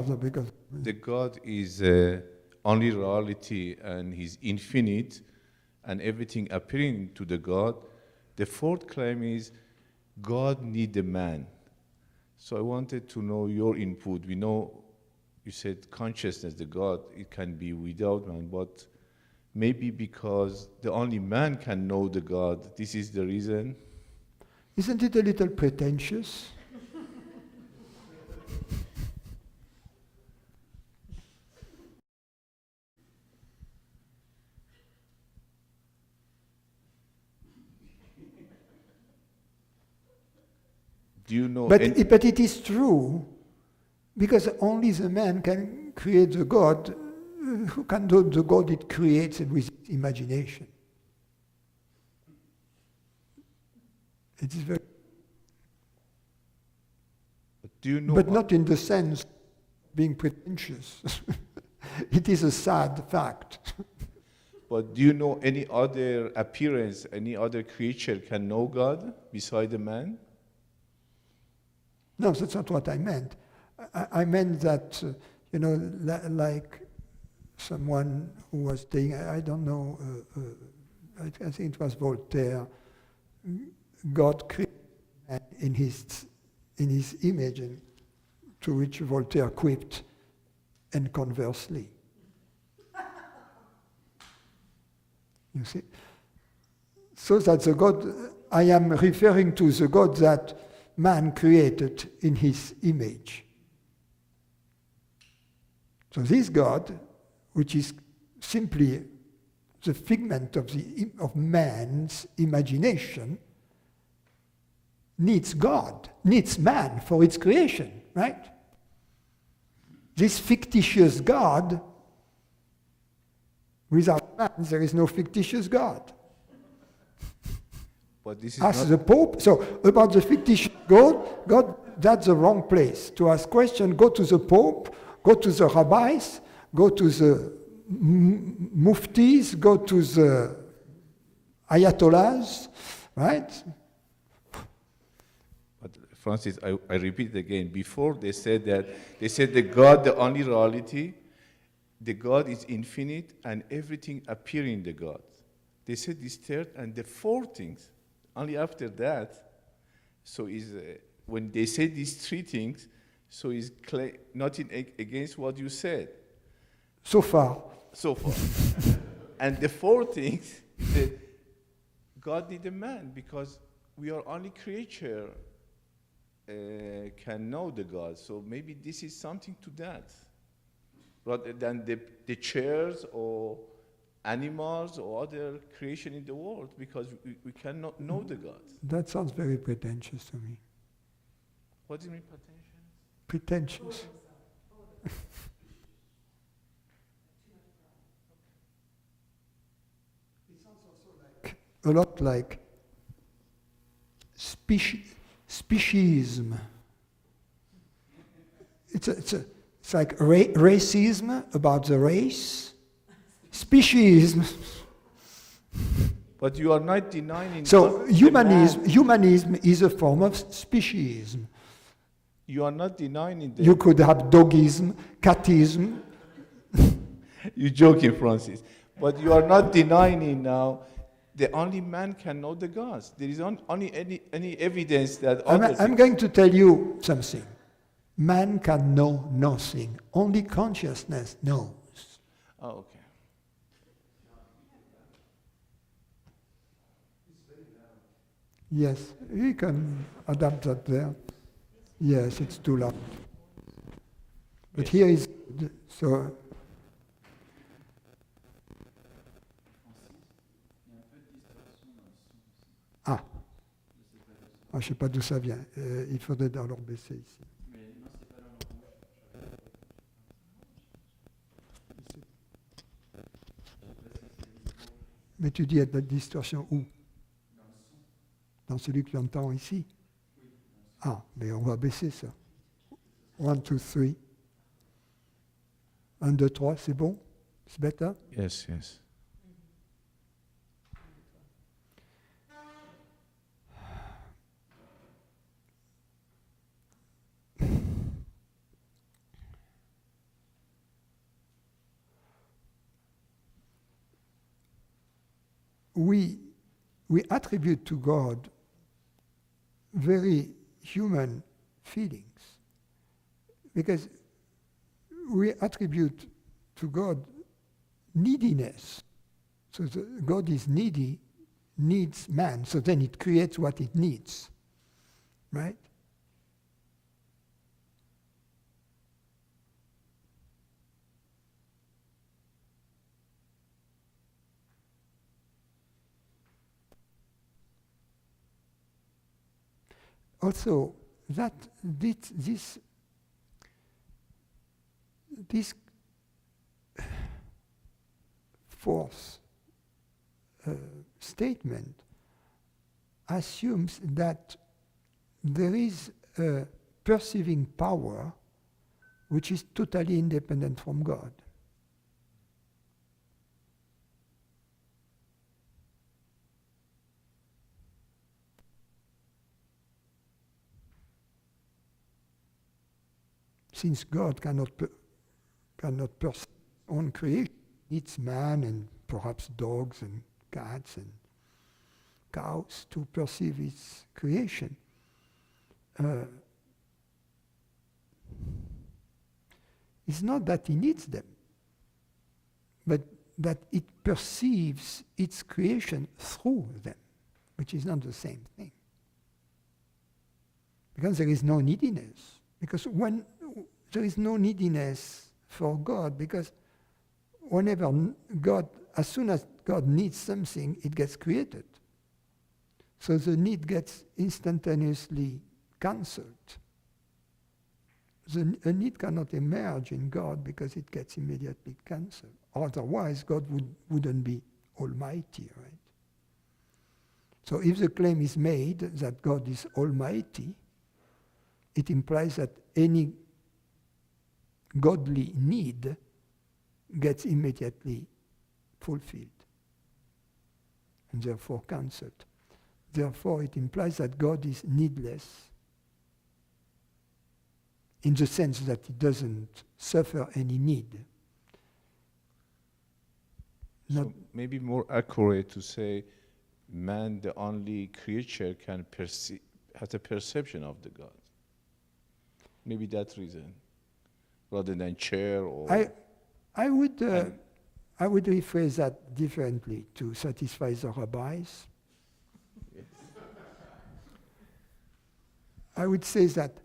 Father, because the God is only reality and He's infinite, and everything appearing to the God. The fourth claim is God need a man. So I wanted to know your input. We know you said consciousness, the God, it can be without man, but maybe because the only man can know the God, this is the reason. isn't it a little pretentious? Do you know? But it is true, because only the man can create the God. Who can do the God it creates with imagination? It is very. Do you know? But not in the sense of being pretentious. It is a sad fact. But do you know any other appearance, any other creature can know God beside the man? No, that's not what I meant. I meant that, like someone who was saying, I don't know, I think it was Voltaire, God created man in his image, and to which Voltaire quipped, and conversely. You see? So that the God, I am referring to the God that man created in his image. So this God, which is simply the figment of man's imagination, needs God, needs man for its creation, right? This fictitious God, without man, there is no fictitious God. But this is Ask not the Pope. So about the fictitious God, that's the wrong place. To ask questions, go to the Pope, go to the rabbis, go to the muftis, go to the ayatollahs, right? But Francis, I repeat it again. Before they said the God, the only reality, the God is infinite and everything appearing in the God. They said this third and the fourth things. Only after that, so is when they say these three things, so is nothing against what you said. So far. And the fourth thing, that God need a man because we are only creature can know the God. So maybe this is something to that, rather than the chairs or animals or other creation in the world, because we cannot know the God. That sounds very pretentious to me. What do you mean pretentious? Pretentious. It sounds also like a lot like speciesism. It's like racism about the race. Speciesism. But you are not denying. So humanism is a form of speciesism. You are not denying that. You could have dogism, catism. You're joking, Francis. But you are not denying now the only man can know the gods. There is only any evidence that I'm going to tell you something. Man can know nothing. Only consciousness knows. Oh, okay. Yes, we can adapt that there. Yes, it's too loud. But Yes. here is, so, ah, je ne sais pas d'où ça vient. Il faudrait alors baisser ici. Mais tu dis de la distorsion où? Dans celui que tu entends ici? Ah, mais on va baisser ça. 1, 2, 3. 1, 2, 3, c'est bon? C'est better? Yes, yes. we attribute to God very human feelings, because we attribute to God neediness. So God is needy, needs man, so then it creates what it needs, right? Also, that this fourth statement assumes that there is a perceiving power which is totally independent from God. Since God cannot perceive own creation, it's man and perhaps dogs and cats and cows to perceive its creation. It's not that he needs them, but that it perceives its creation through them, which is not the same thing. Because there is no neediness. Because when there is no neediness for God, because whenever as soon as God needs something, it gets created. So the need gets instantaneously cancelled. A need cannot emerge in God because it gets immediately cancelled. Otherwise, God wouldn't be almighty, right? So if the claim is made that God is almighty, it implies that any godly need gets immediately fulfilled and therefore cancelled. Therefore, it implies that God is needless in the sense that he doesn't suffer any need. So maybe more accurate to say man, the only creature, has a perception of the God. Maybe that reason, rather than chair or... I would rephrase that differently to satisfy the rabbis. Yes. I would say that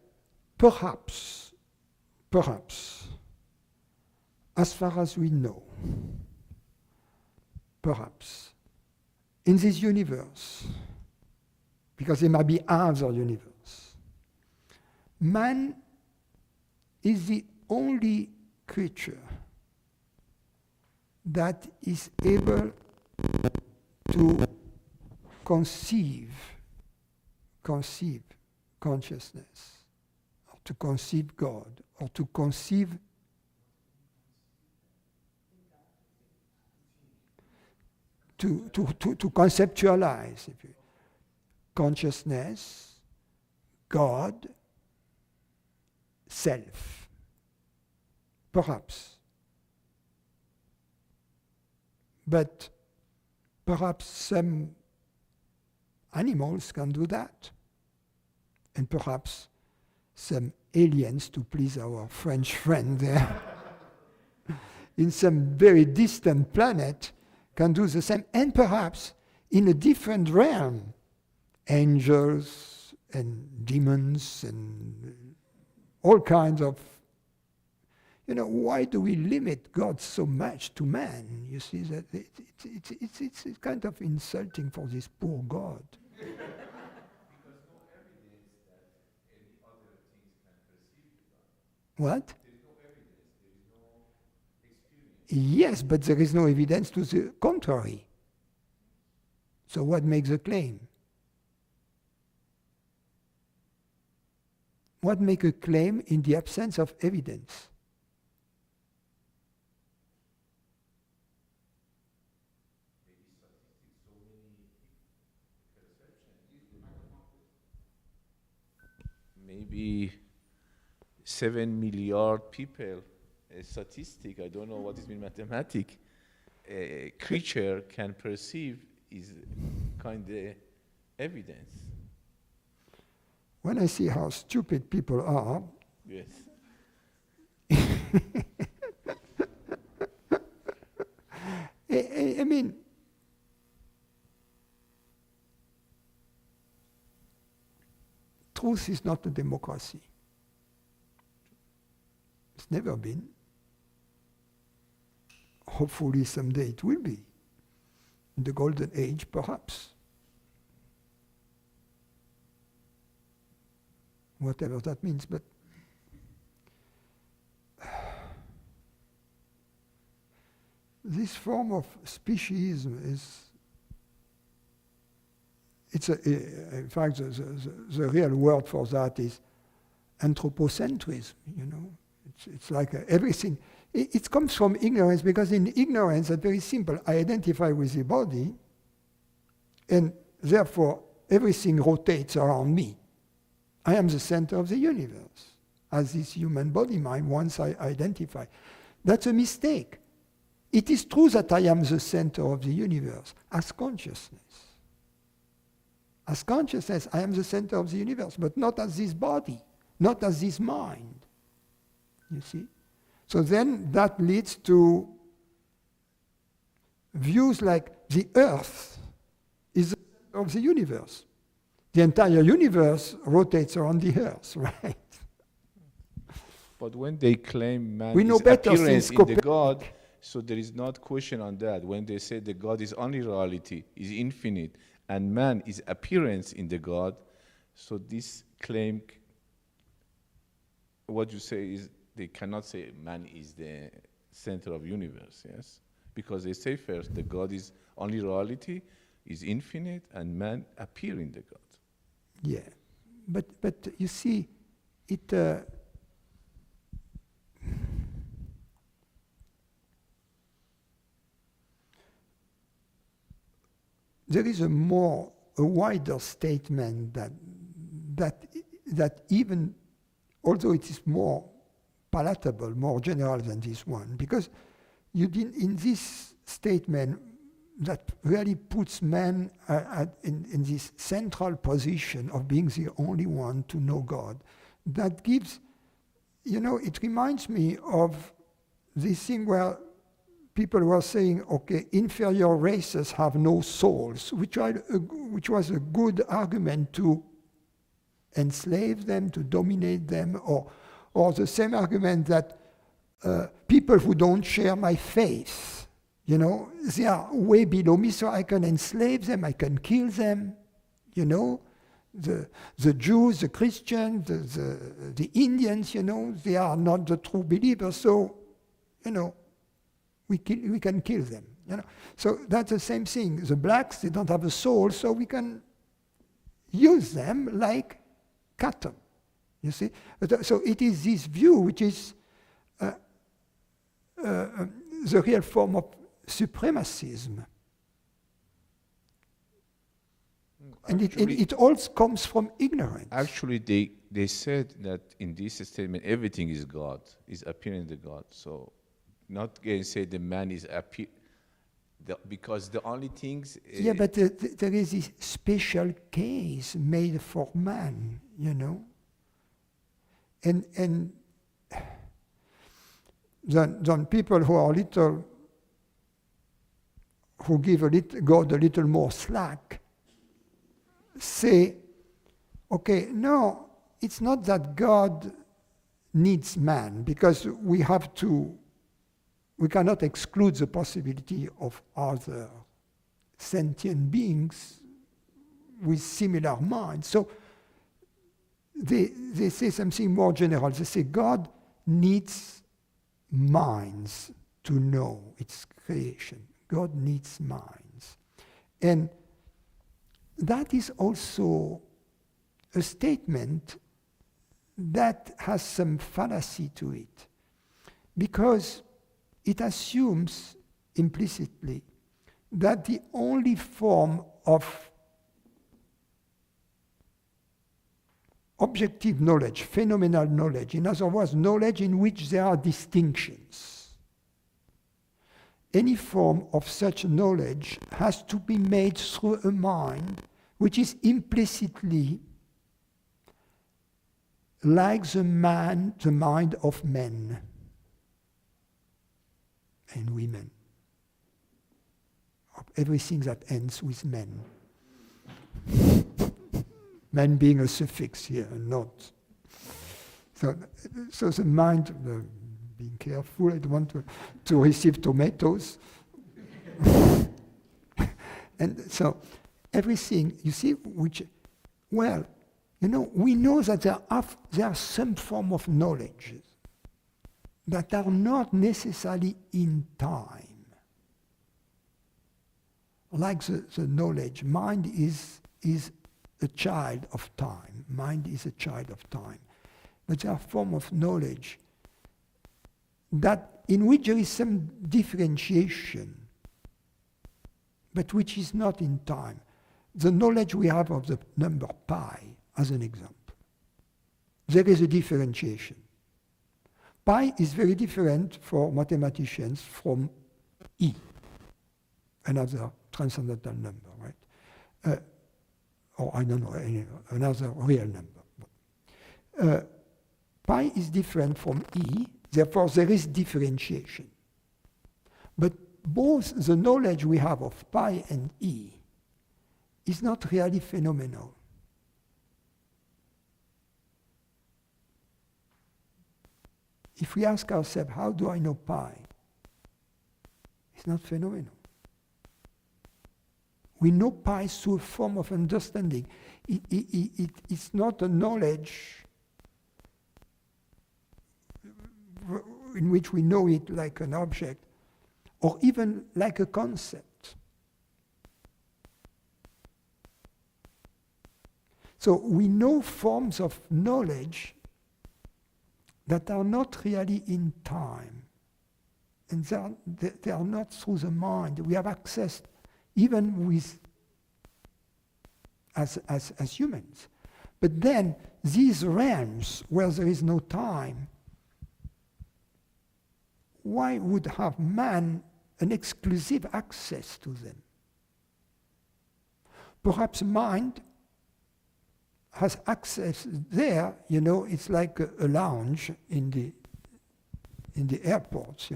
perhaps, as far as we know, perhaps, in this universe, because there might be other universe, man is the only creature that is able to conceive consciousness, or to conceive God, or to conceive to conceptualize consciousness, God, self. Perhaps. But perhaps some animals can do that. And perhaps some aliens, to please our French friend there, in some very distant planet, can do the same. And perhaps in a different realm, angels and demons and all kinds of... why do we limit God so much to man? You see, that it's kind of insulting for this poor God. Because no evidence that any other things can perceive the God. What? There is no evidence, there is no experience. Yes, but there is no evidence to the contrary. So what makes the claim? What makes a claim in the absence of evidence? Maybe 7 milliard people, a statistic, I don't know what is in mathematics, a creature can perceive is kind of evidence. When I see how stupid people are, Yes. I mean, truth is not a democracy. It's never been. Hopefully someday it will be. In the golden age, perhaps. Whatever that means, but this form of speciesism in fact, the real word for that is anthropocentrism, you know. It's like everything. It comes from ignorance, because in ignorance, it's very simple. I identify with the body, and therefore everything rotates around me. I am the center of the universe, as this human body mind once I identify. That's a mistake. It is true that I am the center of the universe as consciousness. As consciousness, I am the center of the universe, but not as this body, not as this mind. You see? So then that leads to views like the earth is the center of the universe. The entire universe rotates around the earth, right? But when they claim man We know is better appearance since in the God, so there is not question on that. When they say the God is only reality, is infinite, and man is appearance in the God, so this claim, what you say is, they cannot say man is the center of universe, yes? Because they say first, the God is only reality, is infinite, and man appear in the God. Yeah, but you see, it there is a wider statement that even, although it is more palatable, more general than this one, because you did in this statement that really puts man in this central position of being the only one to know God. That gives, you know, it reminds me of this thing where people were saying, okay, inferior races have no souls, which was a good argument to enslave them, to dominate them, or the same argument that people who don't share my faith, you know, they are way below me, so I can enslave them, I can kill them, you know. The Jews, the Christians, the Indians, you know, they are not the true believers, so, you know, we can kill them, you know. So that's the same thing. The blacks, they don't have a soul, so we can use them like cattle, you see. So it is this view which is the real form of supremacism. And it all comes from ignorance. Actually, they said that in this statement, everything is God, is appearing to God. So not going to say the man is because the only things... yeah, but there is this special case made for man, you know. And then people who are who give God a little more slack, say, okay, no, it's not that God needs man, because we cannot exclude the possibility of other sentient beings with similar minds. So they say something more general. They say God needs minds to know its creation. God needs minds. And that is also a statement that has some fallacy to it, because it assumes implicitly that the only form of objective knowledge, phenomenal knowledge, in other words, knowledge in which there are distinctions, any form of such knowledge has to be made through a mind which is implicitly like the mind of men and women, of everything that ends with men. Men being a suffix here, not. So the mind, being careful, I don't want to receive tomatoes. And so everything, you see, we know that there are some form of knowledge that are not necessarily in time. Like the knowledge, mind is a child of time. Mind is a child of time. But there are forms of knowledge in which there is some differentiation, but which is not in time. The knowledge we have of the number pi, as an example. There is a differentiation. Pi is very different for mathematicians from E, another transcendental number, right? Or I don't know, another real number. Pi is different from E, therefore there is differentiation. But both the knowledge we have of pi and E is not really phenomenal. If we ask ourselves, how do I know pi? It's not phenomenal. We know pi through a form of understanding. It's not a knowledge in which we know it like an object, or even like a concept. So we know forms of knowledge that are not really in time. And they are not through the mind. We have access, even with as humans. But then, these realms where there is no time, why would have man an exclusive access to them? Perhaps mind has access there, it's like a lounge in the airports,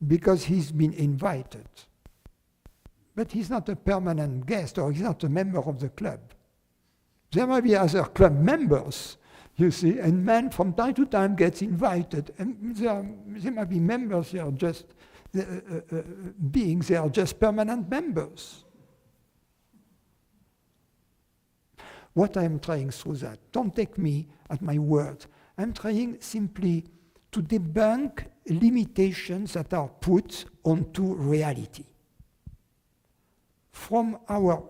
because he's been invited. But he's not a permanent guest, or he's not a member of the club. There might be other club members, you see, and man from time to time gets invited. And there might be members, they are just beings, they are just permanent members. What I'm trying through that, don't take me at my word. I'm trying simply to debunk limitations that are put onto reality. From our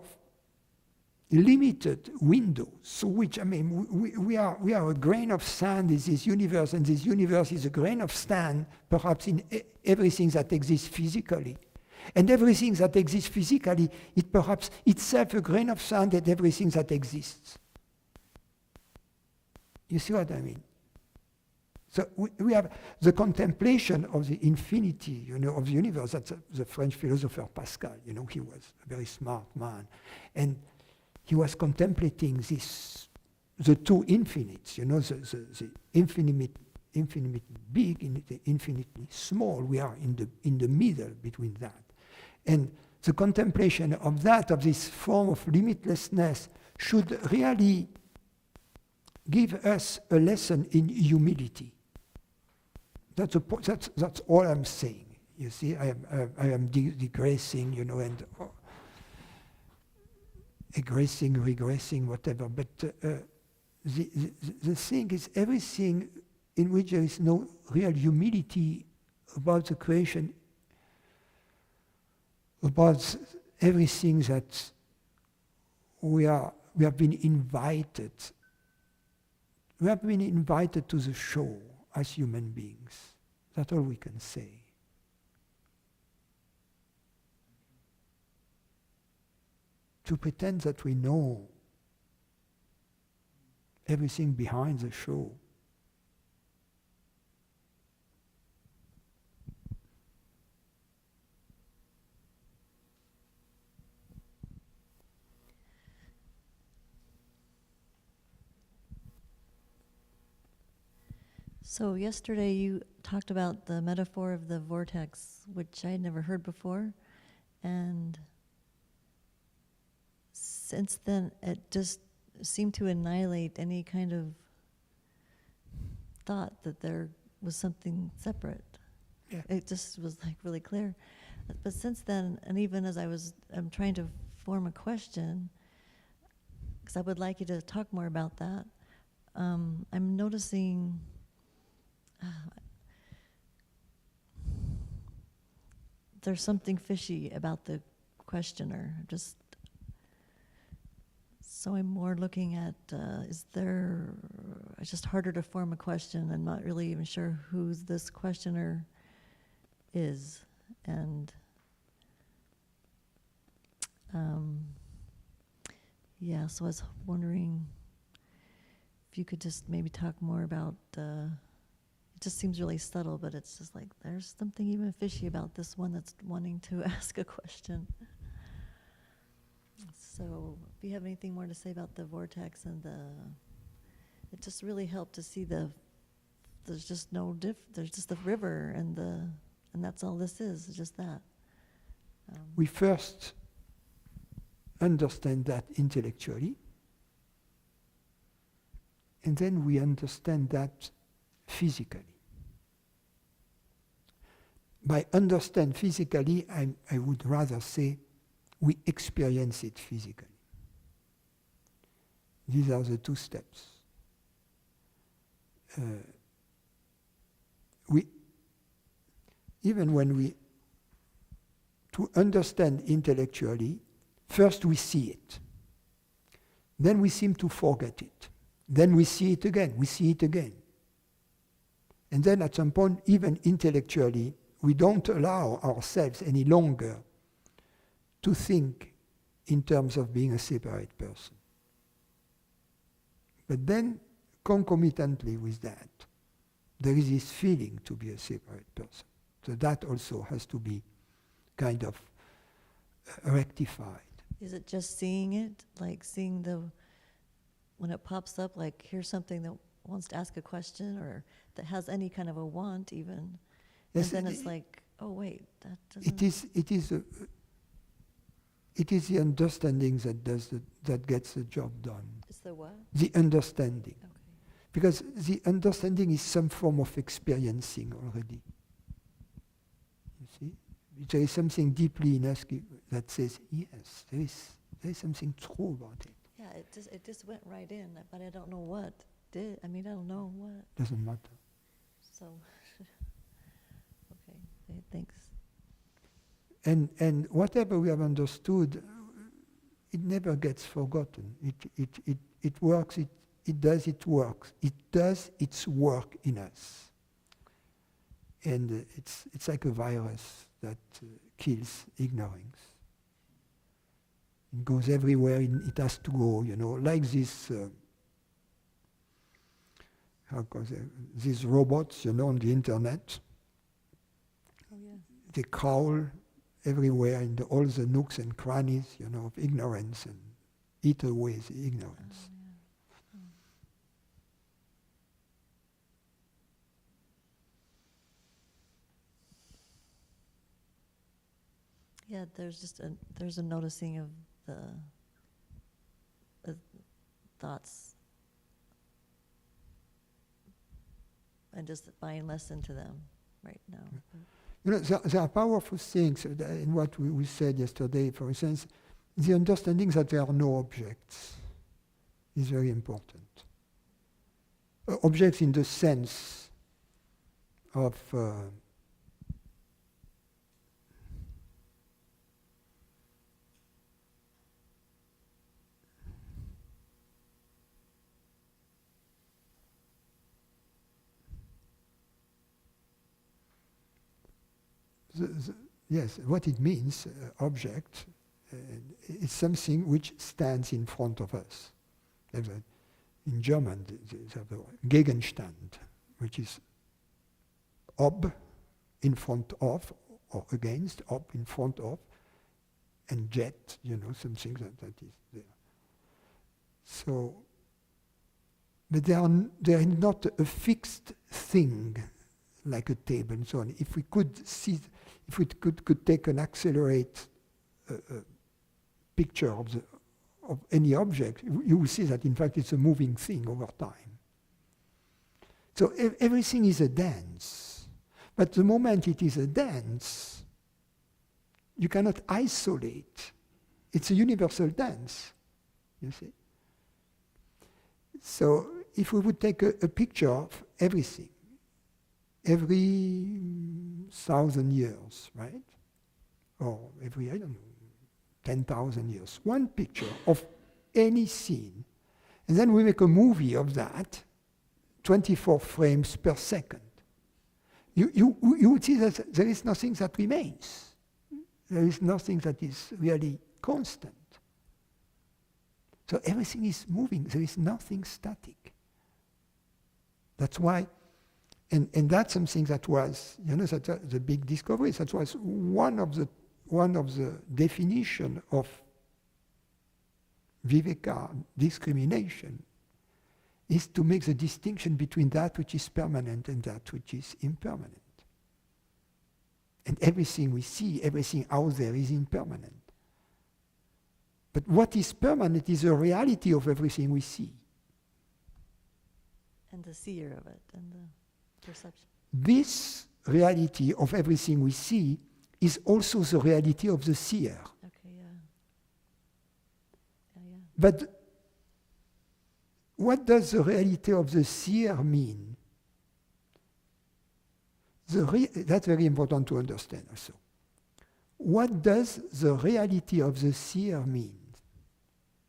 limited window, so which, we are a grain of sand in this universe, and this universe is a grain of sand, perhaps in everything that exists physically. And everything that exists physically is perhaps itself a grain of sand and everything that exists. You see what I mean? So we have the contemplation of the infinity, of the universe. That's the French philosopher Pascal. He was a very smart man. And he was contemplating the two infinites, the infinitely big and the infinitely small. We are in the middle between that. And the contemplation of this form of limitlessness should really give us a lesson in humility. That's all I'm saying. You see, I am digressing, and aggressing, regressing, whatever. But the thing is, everything in which there is no real humility about the creation, about everything that we have been invited. We have been invited to the show as human beings. That's all we can say. To pretend that we know everything behind the show. So yesterday you talked about the metaphor of the vortex, which I had never heard before, and since then it just seemed to annihilate any kind of thought that there was something separate. Yeah. It just was like really clear. But since then, and even as I'm trying to form a question, because I would like you to talk more about that, I'm noticing there's something fishy about the questioner. So I'm more looking at, it's just harder to form a question. I'm not really even sure who this questioner is. And so I was wondering if you could just maybe talk more about, it just seems really subtle, but it's just like there's something even fishy about this one that's wanting to ask a question. So if you have anything more to say about the vortex and it just really helped to see there's just there's just the river and that's all this is just that. We first understand that intellectually, and then we understand that physically. By understand physically, I would rather say we experience it physically. These are the two steps. To understand intellectually, first we see it. Then we seem to forget it. Then we see it again, And then at some point, even intellectually, we don't allow ourselves any longer to think in terms of being a separate person. But then, concomitantly with that, there is this feeling to be a separate person. So that also has to be kind of rectified. Is it just seeing it? Like seeing when it pops up, like here's something that wants to ask a question or that has any kind of a want even. Yes, and then it's like, oh wait, that doesn't... It is the understanding that gets the job done. It's the what? The understanding. Okay. Because the understanding is some form of experiencing already. You see? There is something deeply in us that says, yes, there is something true about it. Yeah, it just went right in, but I don't know what did. I don't know what. Doesn't matter. So, okay, thanks. And whatever we have understood, it never gets forgotten. It works. It does its work. It does its work in us. And it's like a virus that kills ignorance. It goes everywhere it has to go, like this, these robots, on the internet. Oh, yeah. They crawl everywhere in all the nooks and crannies, of ignorance and eat away the ignorance. Oh, yeah. Yeah, there's a noticing of the thoughts and just buying less into them right now. There are powerful things in what we said yesterday. For instance, the understanding that there are no objects is very important. Objects in the sense of yes, what it means, object, is something which stands in front of us. In German, they have the Gegenstand, which is ob, in front of, or against, ob, in front of, and jet, something that is there. So but there is not a fixed thing like a table and so on. If we could see, if we could take an accelerate picture of any object, you will see that in fact it's a moving thing over time. So everything is a dance. But the moment it is a dance, you cannot isolate. It's a universal dance, you see. So if we would take a picture of everything, every 1,000 years, right? Or every, I don't know, 10,000 years, one picture of any scene, and then we make a movie of that, 24 frames per second. You would see that there is nothing that remains. There is nothing that is really constant. So everything is moving. There is nothing static. That's why, and that's something that was, that the big discovery. That was one of the definition of viveka, discrimination, is to make the distinction between that which is permanent and that which is impermanent. And everything we see, everything out there is impermanent. But what is permanent is the reality of everything we see. And the seer of it, and the perception. This reality of everything we see is also the reality of the seer. Okay, yeah. Yeah. But what does the reality of the seer mean? That's very important to understand also. What does the reality of the seer mean?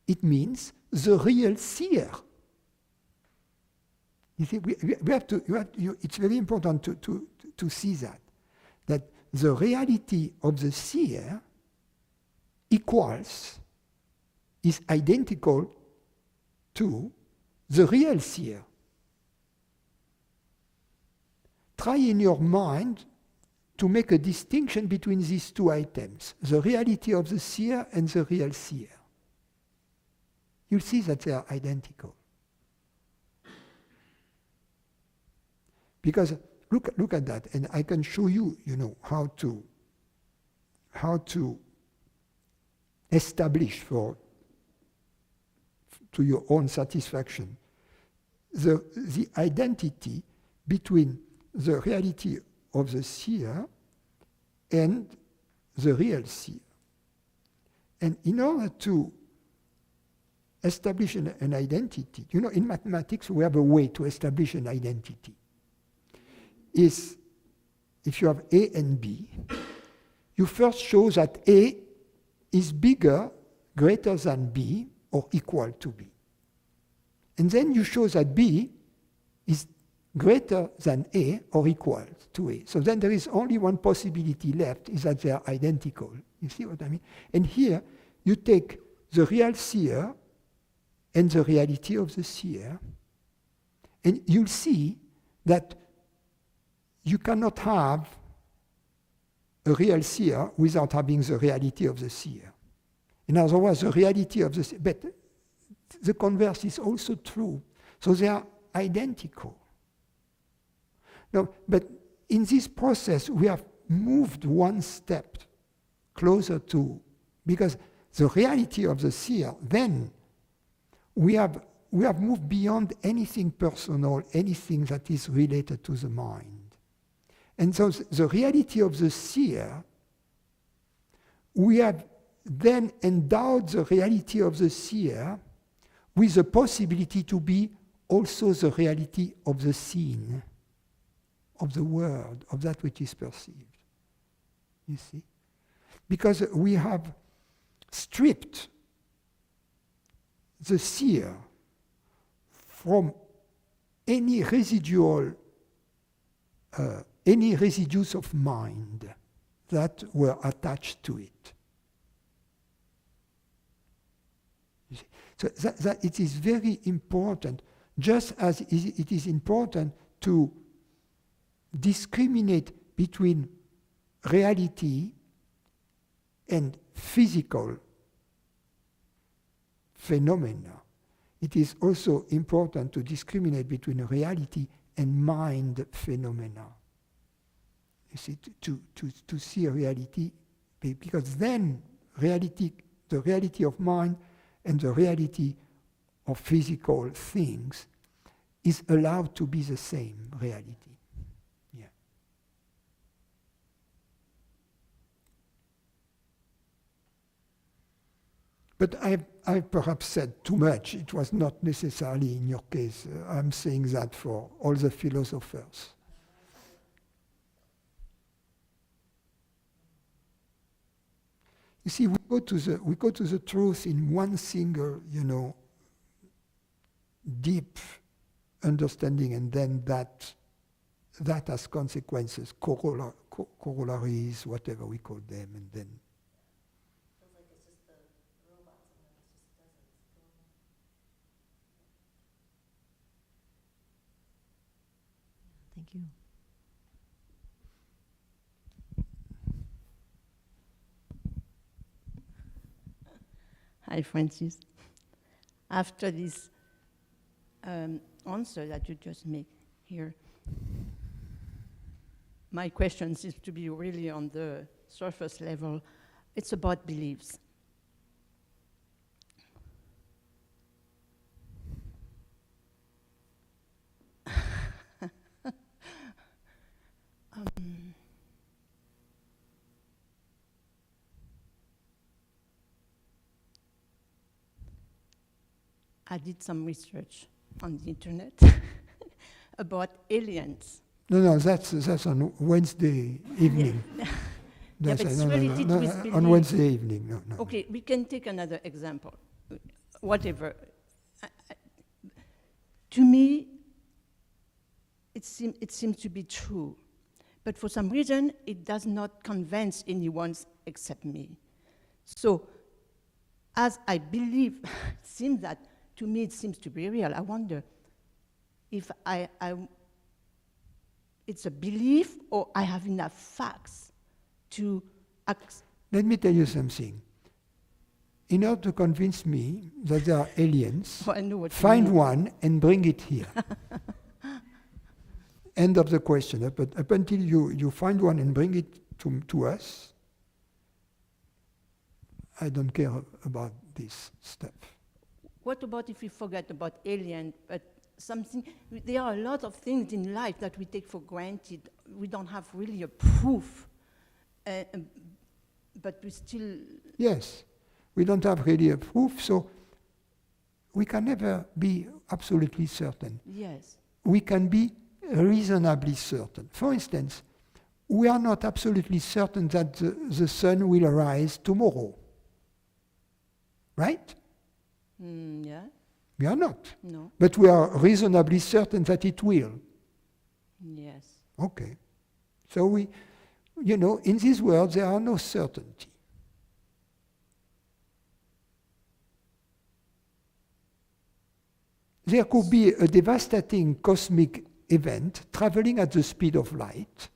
It means the real seer. You see, we have to. It's very important to see that the reality of the seer is identical to the real seer. Try in your mind to make a distinction between these two items, the reality of the seer and the real seer. You'll see that they are identical. Because look at that, and I can show you, how to establish to your own satisfaction the identity between the reality of the seer and the real seer. And in order to establish an identity, in mathematics we have a way to establish an identity. Is if you have A and B, you first show that A is bigger, greater than B, or equal to B. And then you show that B is greater than A or equal to A. So then there is only one possibility left, is that they are identical. You see what I mean? And here you take the real seer and the reality of the seer, and you'll see that you cannot have a real seer without having the reality of the seer. In other words, the reality of the seer, but the converse is also true. So they are identical. No, but in this process, we have moved one step closer to, because the reality of the seer, then we have moved beyond anything personal, anything that is related to the mind. And so the reality of the seer, we have then endowed the reality of the seer with the possibility to be also the reality of the seen, of the world, of that which is perceived. You see? Because we have stripped the seer from any residual, any residues of mind that were attached to it. You see? So that it is very important, just as it is important to discriminate between reality and physical phenomena. it is also important to discriminate between reality and mind phenomena. You see, to see reality, because then reality, the reality of mind and the reality of physical things is allowed to be the same reality. Yeah. But I perhaps said too much. It was not necessarily in your case. I'm saying that for all the philosophers. You see, we go to the truth in one single, deep understanding, and then that has consequences, corollaries, whatever we call them, and then. Feels like it's just the robot sometimes just does it. Thank you. Hi, Francis. After this answer that you just made here, my question seems to be really on the surface level. It's about beliefs. I did some research on the internet about aliens. No, that's on Wednesday evening. Yeah, but it's related with on belief. Wednesday evening. No. Okay, we can take another example. Whatever. To me, it seems to be true. But for some reason, it does not convince anyone except me. So, as I believe, to me it seems to be real. I wonder if it's a belief or I have enough facts to Let me tell you something. In order to convince me that there are aliens, I know what you find mean. one and bring it here. End of the question. Up until you find one and bring it to us, I don't care about this stuff. What about if we forget about alien, but something, there are a lot of things in life that we take for granted. We don't have really a proof, but we still... Yes, we don't have really a proof, so we can never be absolutely certain. Yes. We can be reasonably certain. For instance, we are not absolutely certain that the sun will arise tomorrow. Right? Yeah. We are not. No. But we are reasonably certain that it will. Yes. Okay. So we, in this world there are no certainty. There could be a devastating cosmic event traveling at the speed of light,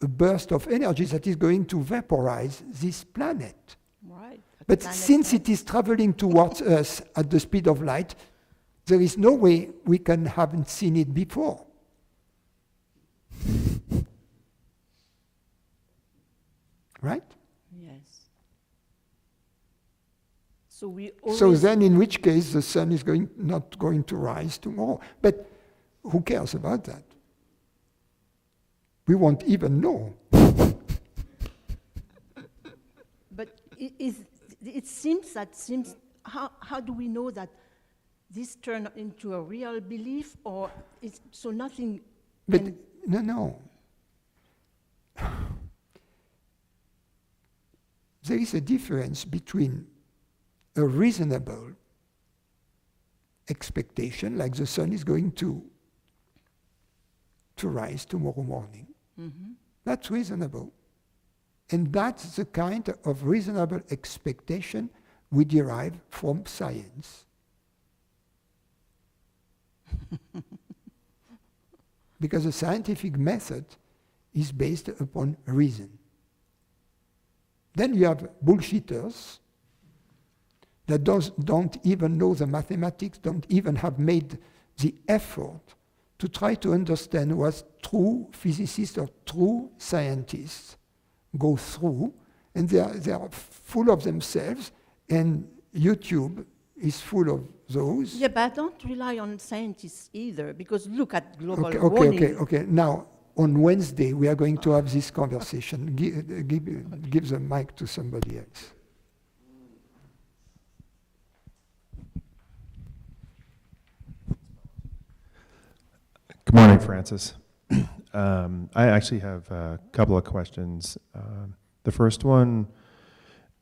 a burst of energy that is going to vaporize this planet. Right. But since it is traveling towards us at the speed of light, there is no way we haven't seen it before. Right? Yes. So then in which case the sun is not going to rise tomorrow. But who cares about that? We won't even know. But it seems how do we know that this turned into a real belief, or so nothing? But no. There is a difference between a reasonable expectation, like the sun is going to rise tomorrow morning. Mm-hmm. That's reasonable. And that's the kind of reasonable expectation we derive from science. Because the scientific method is based upon reason. Then you have bullshitters that don't even know the mathematics, don't even have made the effort to try to understand what true physicists or true scientists go through, and they are full of themselves, and YouTube is full of those. Yeah, but don't rely on scientists either, because look at global warming. Okay. Now, on Wednesday, we are going to have this conversation. Give the mic to somebody else. Good morning, Francis. I actually have a couple of questions. The first one,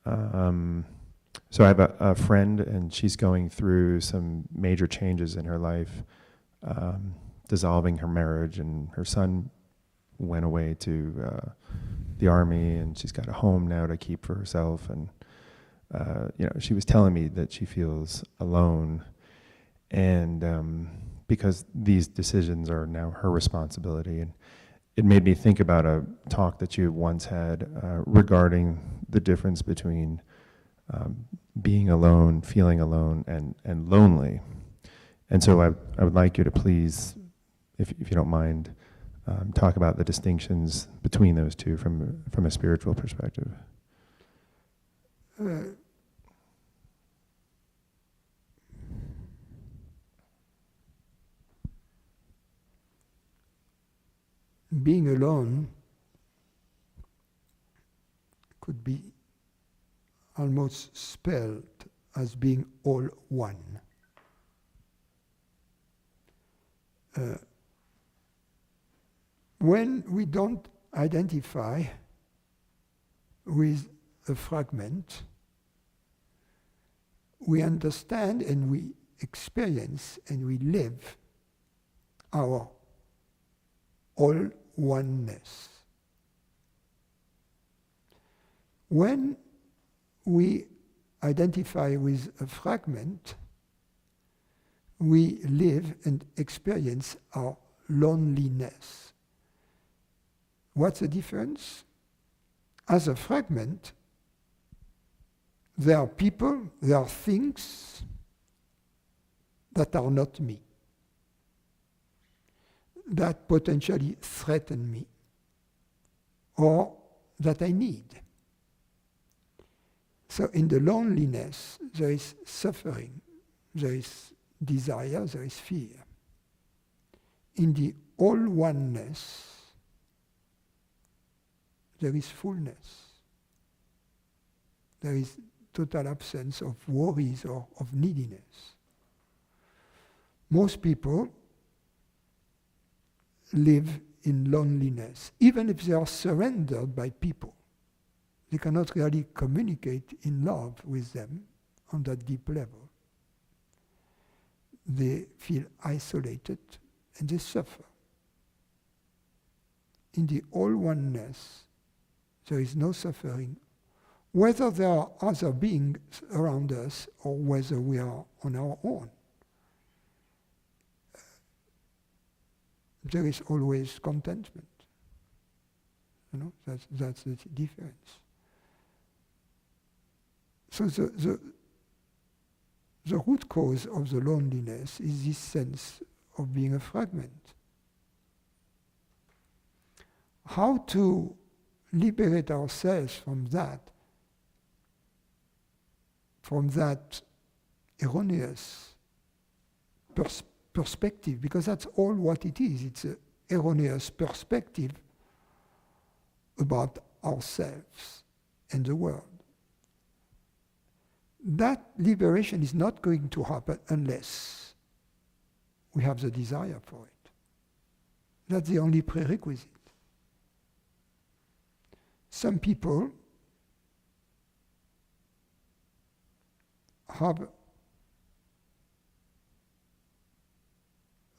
so I have a friend, and she's going through some major changes in her life, dissolving her marriage, and her son went away to the army, and she's got a home now to keep for herself. And she was telling me that she feels alone, and because these decisions are now her responsibility. And it made me think about a talk that you once had regarding the difference between being alone, feeling alone, and lonely. And so I would like you to please, if you don't mind, talk about the distinctions between those two from a spiritual perspective. Being alone could be almost spelled as being all one. When we don't identify with a fragment, we understand and we experience and we live our all oneness. When we identify with a fragment, we live and experience our loneliness. What's the difference? As a fragment, there are people, there are things that are not me, that potentially threaten me, or that I need. So in the loneliness, there is suffering, there is desire, there is fear. In the all-oneness, there is fullness. There is total absence of worries or of neediness. Most people live in loneliness, even if they are surrendered by people. They cannot really communicate in love with them on that deep level. They feel isolated and they suffer. In the all-oneness, there is no suffering, whether there are other beings around us or whether we are on our own. There is always contentment. That's the difference. So the root cause of the loneliness is this sense of being a fragment. How to liberate ourselves from that erroneous perspective, because that's all what it is. It's an erroneous perspective about ourselves and the world. That liberation is not going to happen unless we have the desire for it. That's the only prerequisite. Some people have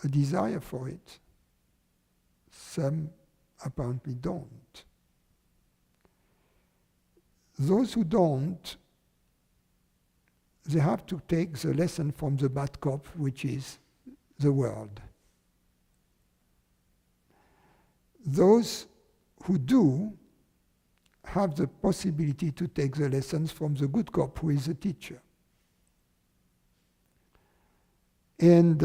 a desire for it. Some apparently don't. Those who don't, they have to take the lesson from the bad cop, which is the world. Those who do have the possibility to take the lessons from the good cop, who is the teacher. And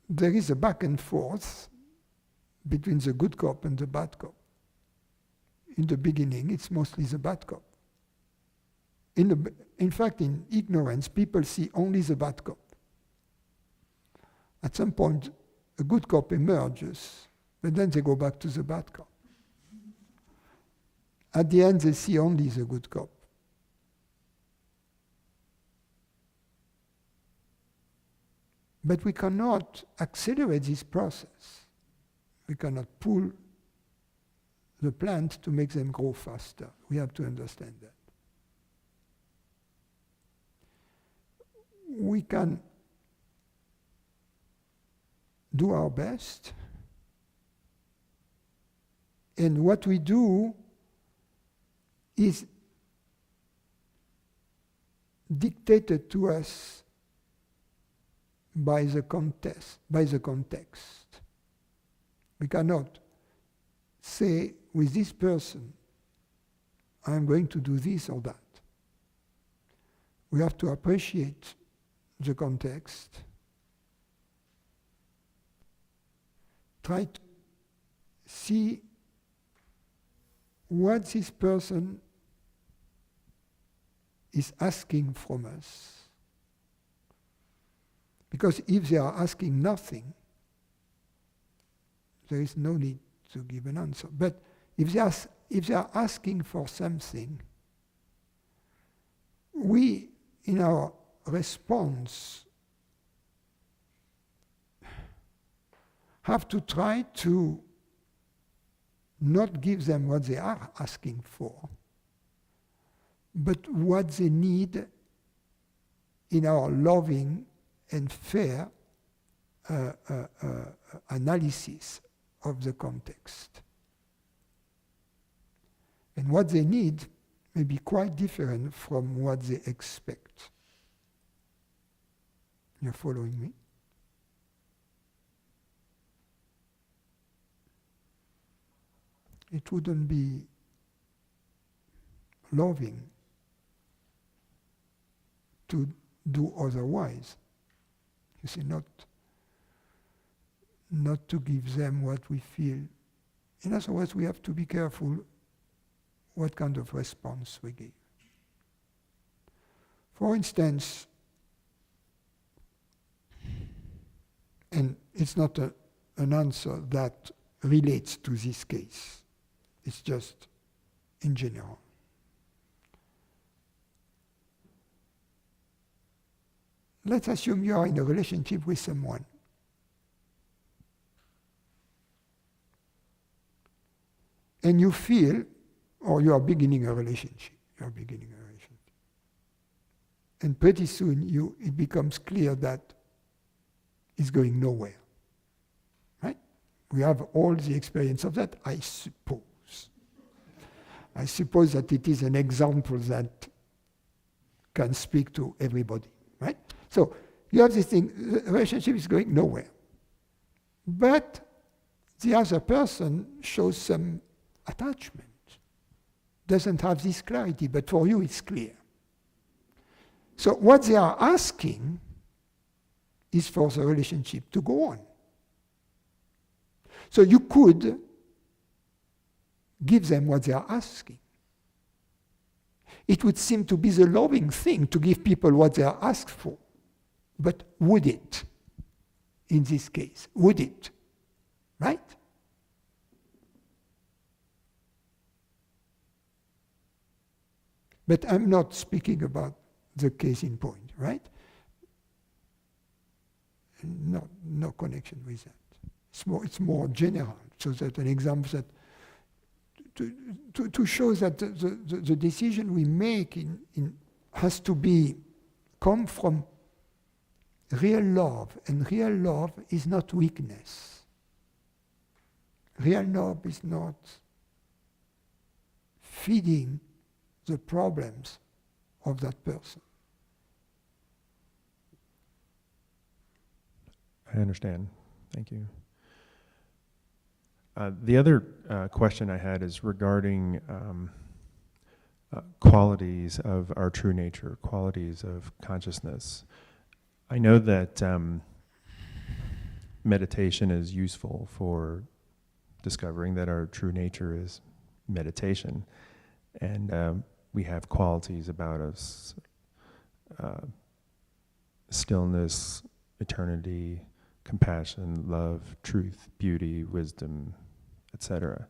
there is a back and forth between the good cop and the bad cop. In the beginning, it's mostly the bad cop. In fact, in ignorance, people see only the bad cop. At some point, a good cop emerges, but then they go back to the bad cop. At the end, they see only the good cop. But we cannot accelerate this process. We cannot pull the plant to make them grow faster. We have to understand that. We can do our best, and what we do is dictated to us by the context. We cannot say, with this person, I'm going to do this or that. We have to appreciate the context, try to see what this person is asking from us. Because if they are asking nothing, there is no need to give an answer. But if they are asking for something, we, in our response, have to try to not give them what they are asking for, but what they need in our loving and fair analysis of the context. And what they need may be quite different from what they expect. You're following me? It wouldn't be loving to do otherwise. You see, not to give them what we feel. In other words, we have to be careful what kind of response we give. For instance, and it's not an answer that relates to this case, it's just in general. Let's assume you are in a relationship with someone. And you feel, or you are beginning a relationship. And pretty soon it becomes clear that it's going nowhere. Right? We have all the experience of that, I suppose. I suppose that it is an example that can speak to everybody. Right? So you have this thing, the relationship is going nowhere. But the other person shows some attachment, doesn't have this clarity, but for you it's clear. So what they are asking is for the relationship to go on. So you could give them what they are asking. It would seem to be the loving thing to give people what they are asked for. But would it, in this case? Would it? Right? But I'm not speaking about the case in point, right? No connection with that. It's more general, so that an example that to show that the decision we make has to come from real love, and real love is not weakness. Real love is not feeding the problems of that person. I understand. Thank you. The other question I had is regarding qualities of our true nature, qualities of consciousness. I know that meditation is useful for discovering that our true nature is meditation, and we have qualities about us, stillness, eternity, compassion, love, truth, beauty, wisdom, etc.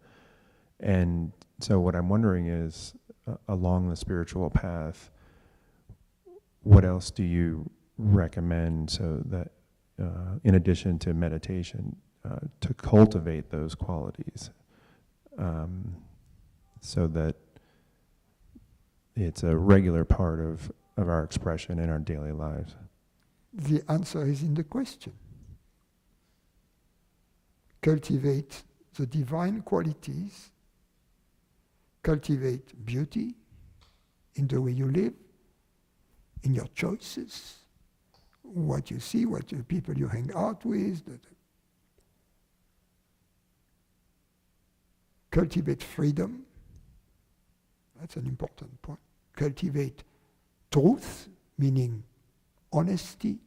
And so what I'm wondering is, along the spiritual path, what else do you recommend so that, in addition to meditation, to cultivate those qualities, so that it's a regular part of our expression in our daily lives? The answer is in the question. Cultivate the divine qualities, cultivate beauty in the way you live, in your choices, what you see, what the people you hang out with. Cultivate freedom. That's an important point. Cultivate truth, meaning honesty,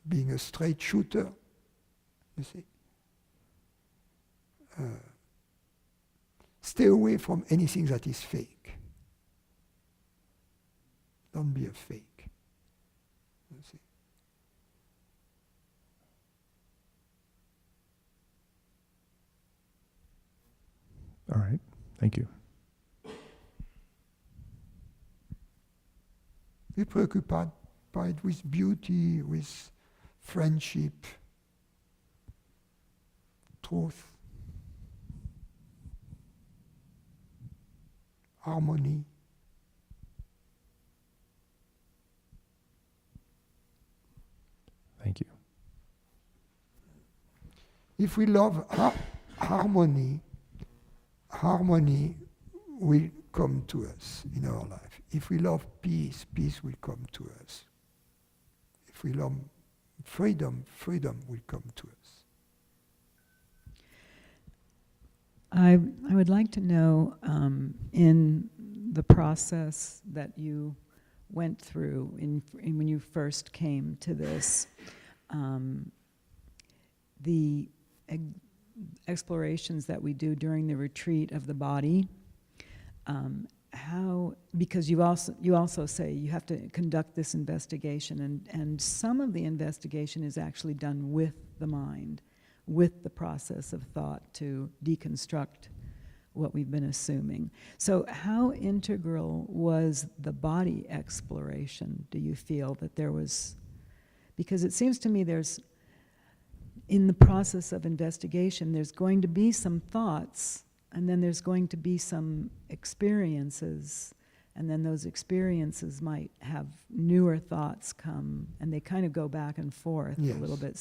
being a straight shooter, you see. Stay away from anything that is fake. Don't be a fake, you see. All right, thank you. Be preoccupied with beauty, with friendship, truth, harmony. Thank you. If we love harmony, harmony will come to us in our life. If we love peace, peace will come to us. If we love freedom, freedom will come to us. I would like to know, in the process that you went through when you first came to this, the explorations that we do during the retreat of the body, how, because you also say you have to conduct this investigation, and some of the investigation is actually done with the mind, with the process of thought to deconstruct what we've been assuming. So how integral was the body exploration, do you feel, that there was? Because it seems to me there's, in the process of investigation, there's going to be some thoughts, and then there's going to be some experiences, and then those experiences might have newer thoughts come, and they kind of go back and forth a little bit.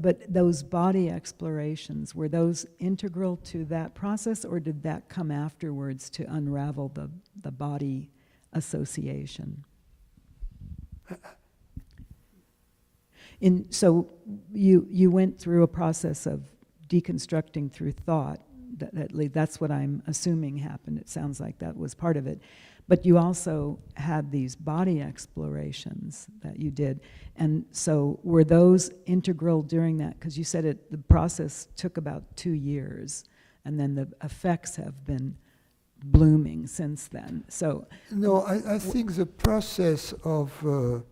But those body explorations, were those integral to that process, or did that come afterwards to unravel the body association? So you went through a process of deconstructing through thought. That's what I'm assuming happened. It sounds like that was part of it. But you also had these body explorations that you did. And so were those integral during that? Because you said the process took about 2 years, and then the effects have been blooming since then. So no, I think the process of the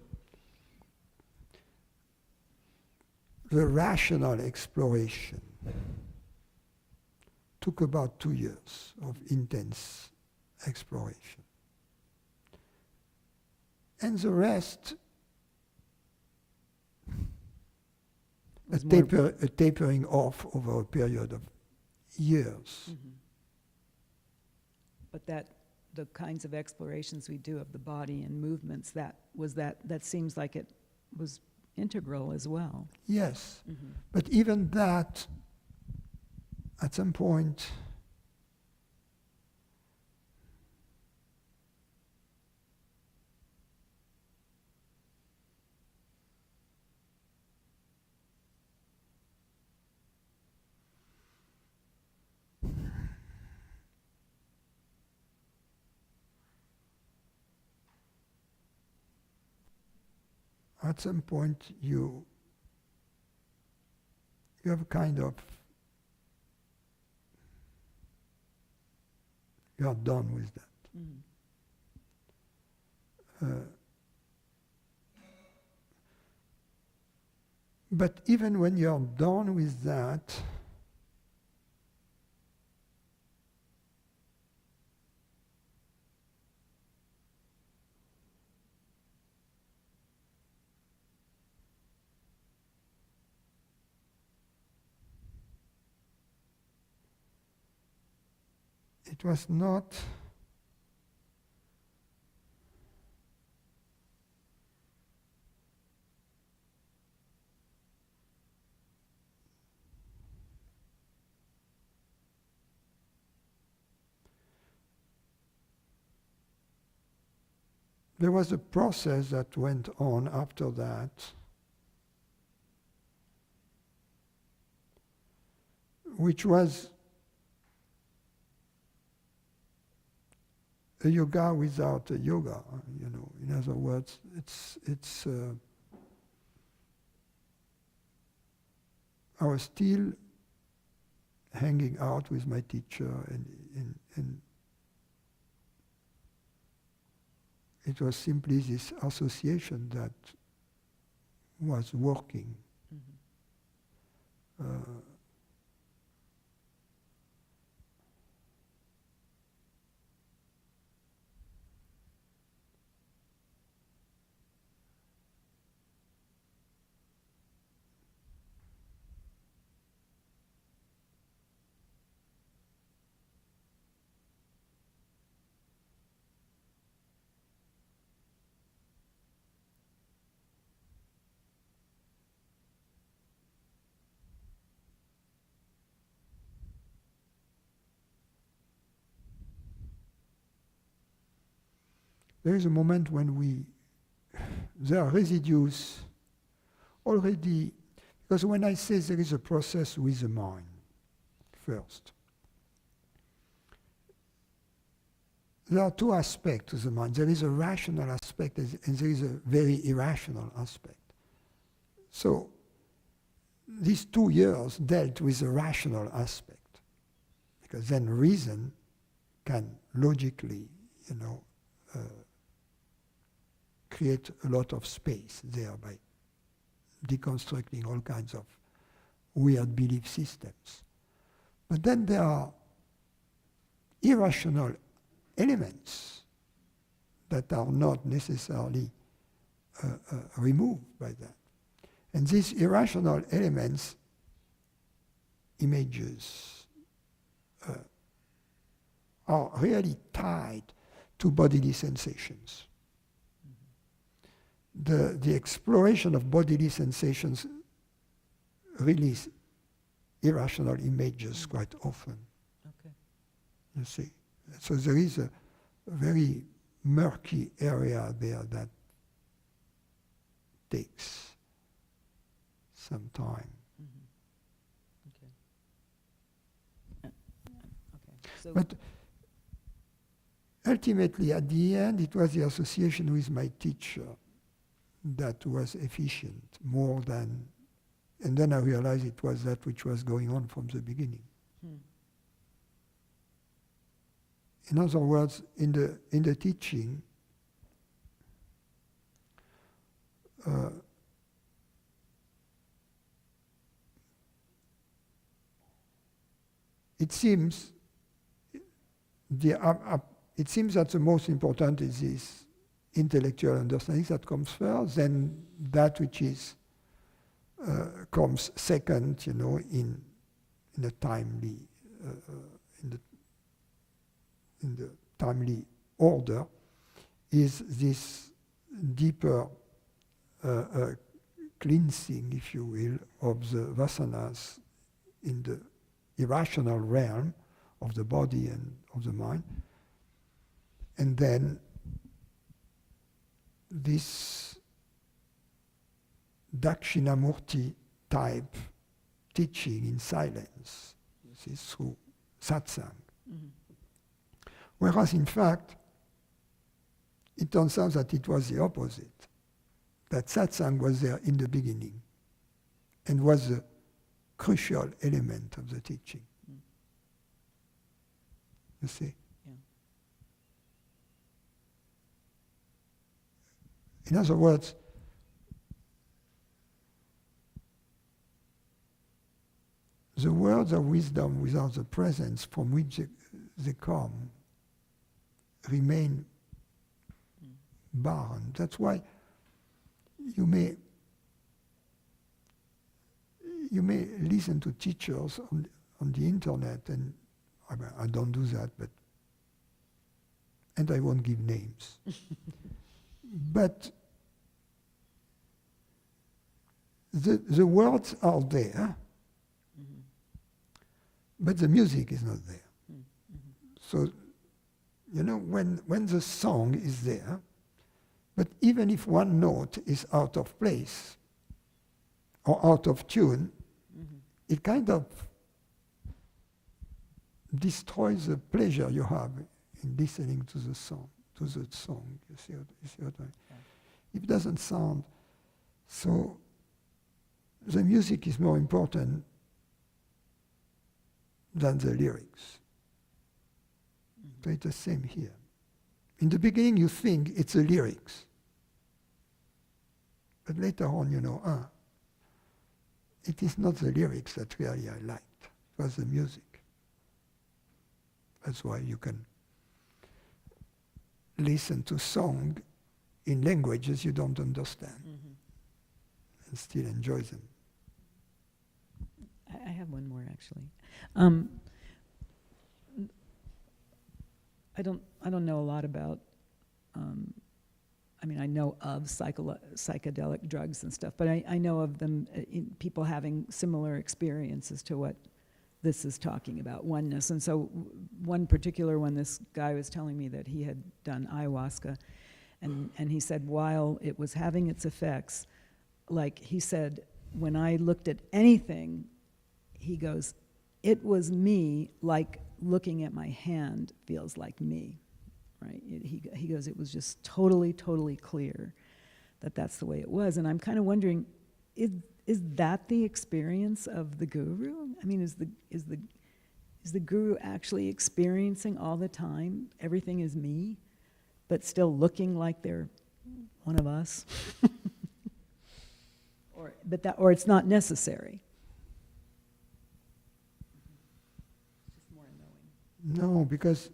rational exploration took about 2 years of intense exploration. And the rest, a tapering off over a period of years. Mm-hmm. But the kinds of explorations we do of the body and movements, that seems like it was integral as well. Yes, Mm-hmm. but even that, at some point, at some point you have a kind of, you are done with that. But even when you're done with that, it was not there was a process that went on after that, which was a yoga without a yoga, you know. In other words, I was still hanging out with my teacher, and it was simply this association that was working. There is a moment when there are residues already, because when I say there is a process with the mind, first, there are two aspects to the mind. There is a rational aspect and there is a very irrational aspect. So these 2 years dealt with the rational aspect, because then reason can logically, you know, create a lot of space there by deconstructing all kinds of weird belief systems. But then there are irrational elements that are not necessarily removed by that. And these irrational elements, images, are really tied to bodily sensations. The exploration of bodily sensations release irrational images quite often. Okay. You see. So there is a very murky area there that takes some time. Okay. So But ultimately, at the end, it was the association with my teacher that was efficient more than, and then I realized it was that which was going on from the beginning. In other words, in the teaching, it seems that the most important is this intellectual understanding that comes first, then that which is comes second, you know, in a timely in the timely order, is this deeper cleansing, if you will, of the vasanas in the irrational realm of the body and of the mind. And then this Dakshinamurti type teaching in silence, this is through satsang. Whereas in fact, it turns out that it was the opposite. that satsang was there in the beginning and was a crucial element of the teaching. You see? Yeah. In other words, the words of wisdom without the presence from which they come remain barren. That's why you may listen to teachers on the internet, and I don't do that, and I won't give names. But the words are there, but the music is not there. So, you know, when the song is there, but even if one note is out of place or out of tune, it kind of destroys the pleasure you have in listening to the song. You see what I mean? It doesn't sound so. The music is more important than the lyrics. So it's the same here. In the beginning, you think it's the lyrics, but later on, you know, it is not the lyrics that really I liked. It was the music. That's why you can listen to song in languages you don't understand and still enjoy them. I have one more, actually. I don't know a lot about, I mean, I know of psychedelic drugs and stuff, but I know of them, people having similar experiences to what this is talking about, oneness. And so one particular one, this guy was telling me that he had done ayahuasca, and he said while it was having its effects, like he said, when I looked at anything, he goes, it was me, like looking at my hand feels like me, right? He goes, it was just totally, totally clear that that's the way it was. And I'm kind of wondering, is that the experience of the guru? I mean, is the guru actually experiencing all the time everything is me, but still looking like they're one of us? Or it's not necessary. Just more knowing. No, because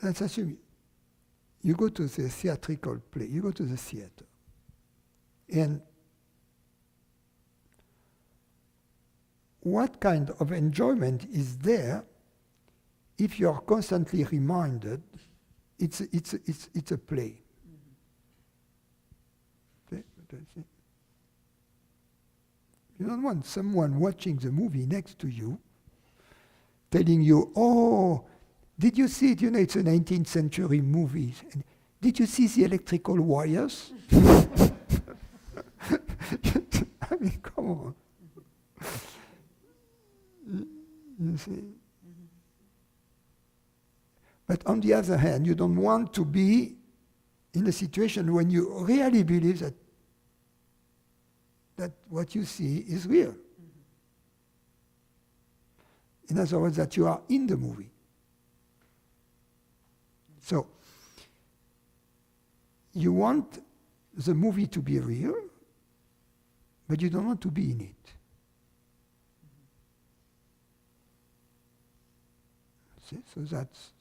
let's assume you go to the theatrical play, you go to the theater, and what kind of enjoyment is there if you are constantly reminded it's a play? You don't want someone watching the movie next to you telling you, oh, did you see it? You know, it's a 19th century movie. And did you see the electrical wires? I mean, come on. You see? But on the other hand, you don't want to be in a situation when you really believe that what you see is real. In other words, that you are in the movie. So, you want the movie to be real, but you don't want to be in it. See? So that's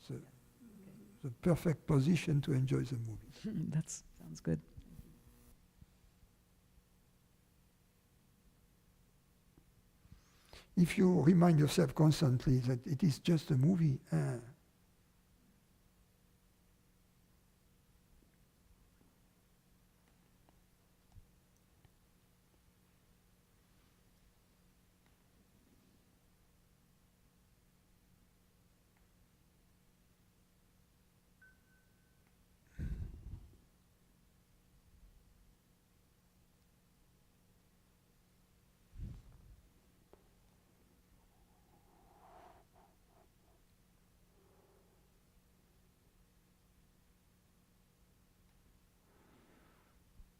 the perfect position to enjoy the movie. That sounds good. If you remind yourself constantly that it is just a movie,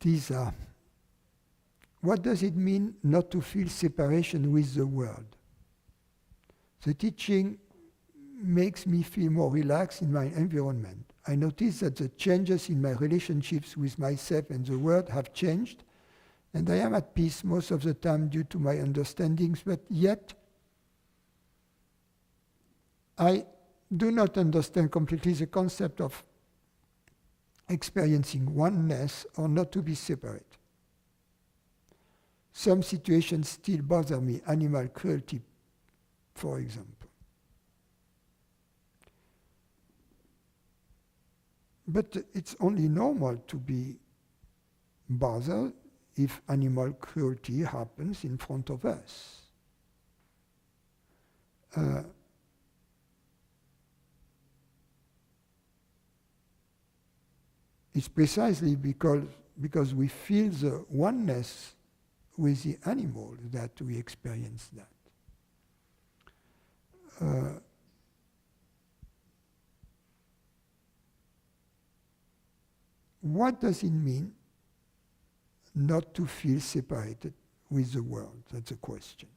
is, what does it mean not to feel separation with the world? The teaching makes me feel more relaxed in my environment. I notice that the changes in my relationships with myself and the world have changed, and I am at peace most of the time due to my understandings, but yet I do not understand completely the concept of experiencing oneness or not to be separate. Some situations still bother me, animal cruelty, for example. But it's only normal to be bothered if animal cruelty happens in front of us. It's precisely because we feel the oneness with the animal that we experience that. What does it mean not to feel separated with the world? That's the question.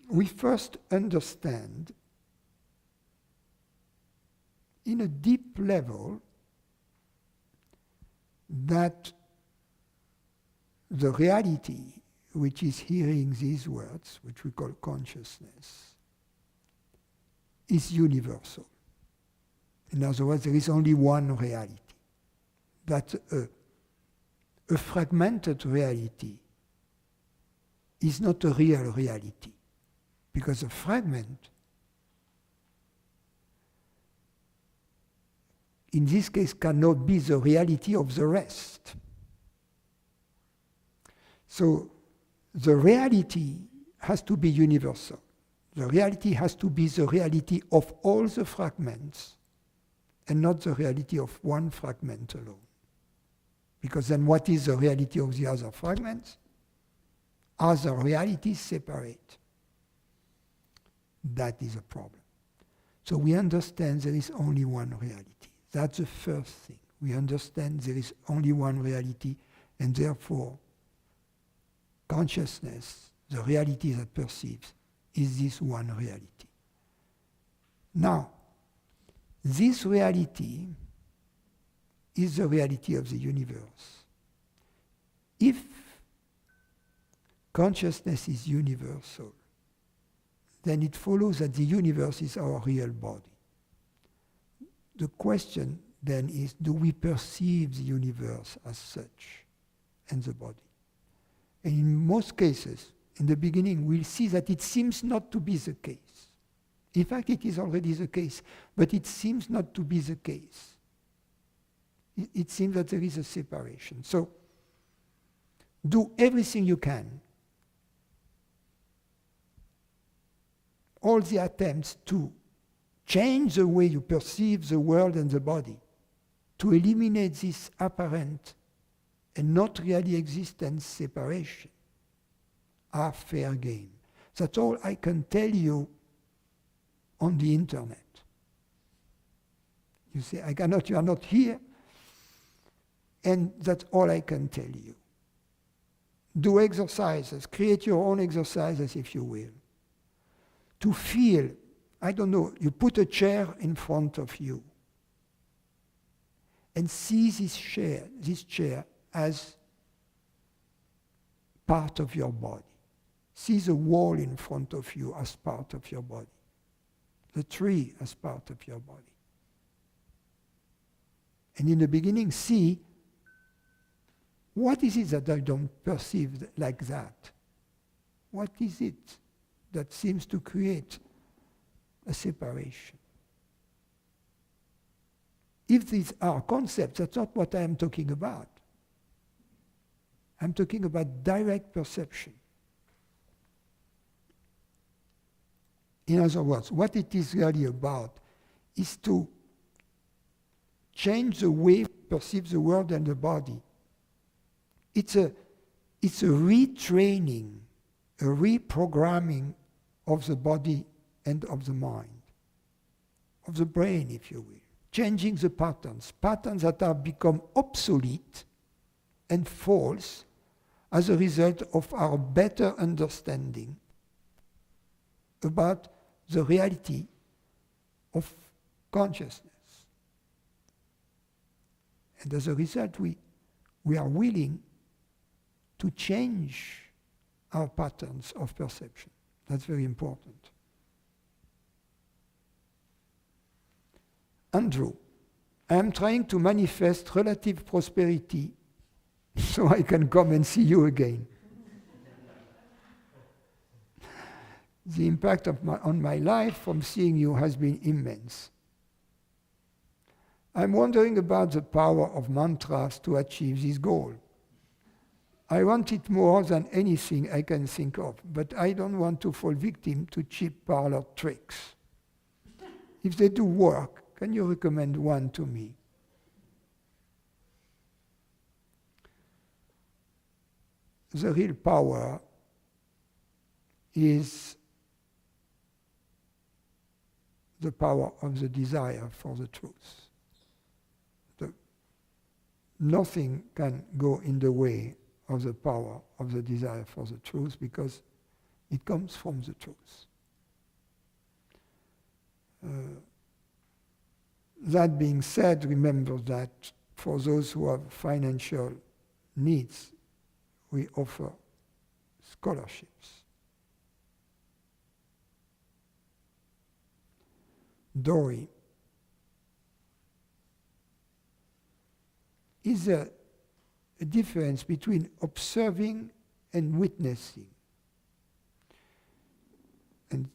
We first understand in a deep level that the reality which is hearing these words, which we call consciousness, is universal. In other words, there is only one reality. That a fragmented reality is not a real reality, because a fragment, in this case, cannot be the reality of the rest. So the reality has to be universal. The reality has to be the reality of all the fragments and not the reality of one fragment alone. Because then what is the reality of the other fragments? Are the realities separate? That is a problem. So we understand there is only one reality. That's the first thing. We understand there is only one reality, and therefore consciousness, the reality that perceives, is this one reality. Now, this reality is the reality of the universe. If consciousness is universal, then it follows that the universe is our real body. The question then is, do we perceive the universe as such and the body? And in most cases, in the beginning, we'll see that it seems not to be the case. In fact, it is already the case, but it seems not to be the case. It seems that there is a separation. So, do everything you can. All the attempts to change the way you perceive the world and the body, to eliminate this apparent and not really existent separation, are fair game. That's all I can tell you on the internet. You say, you are not here, and that's all I can tell you. Do exercises, create your own exercises if you will. To feel, I don't know, you put a chair in front of you and see this chair as part of your body. See the wall in front of you as part of your body. The tree as part of your body. And in the beginning, see, what is it that I don't perceive like that? What is it that seems to create a separation? If these are concepts, that's not what I am talking about. I'm talking about direct perception. In other words, what it is really about is to change the way we perceive the world and the body. It's a retraining, a reprogramming of the body and of the mind, of the brain, if you will. changing the patterns that have become obsolete and false as a result of our better understanding about the reality of consciousness. And as a result, we are willing to change our patterns of perception. That's very important. Andrew, I am trying to manifest relative prosperity so I can come and see you again. The impact on my life from seeing you has been immense. I'm wondering about the power of mantras to achieve this goal. I want it more than anything I can think of, but I don't want to fall victim to cheap parlor tricks. If they do work, can you recommend one to me? The real power is the power of the desire for the truth. Nothing can go in the way of the power of the desire for the truth because it comes from the truth. That being said, remember that for those who have financial needs, we offer scholarships. Dory, is there a difference between observing and witnessing? And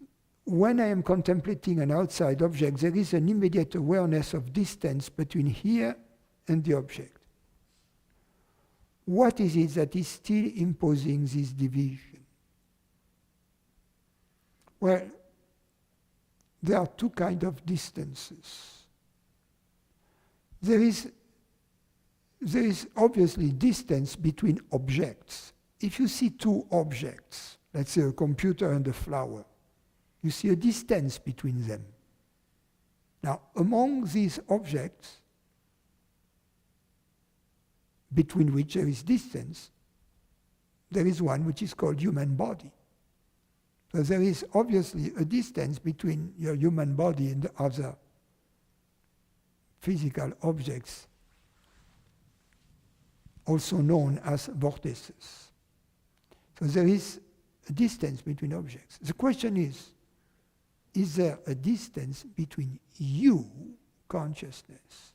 when I am contemplating an outside object, there is an immediate awareness of distance between here and the object. What is it that is still imposing this division? Well, there are two kinds of distances. There is obviously distance between objects. If you see two objects, let's say a computer and a flower, you see a distance between them. Now, among these objects, between which there is distance, there is one which is called human body. So there is obviously a distance between your human body and the other physical objects, also known as vortices. So there is a distance between objects. The question is there a distance between you, consciousness,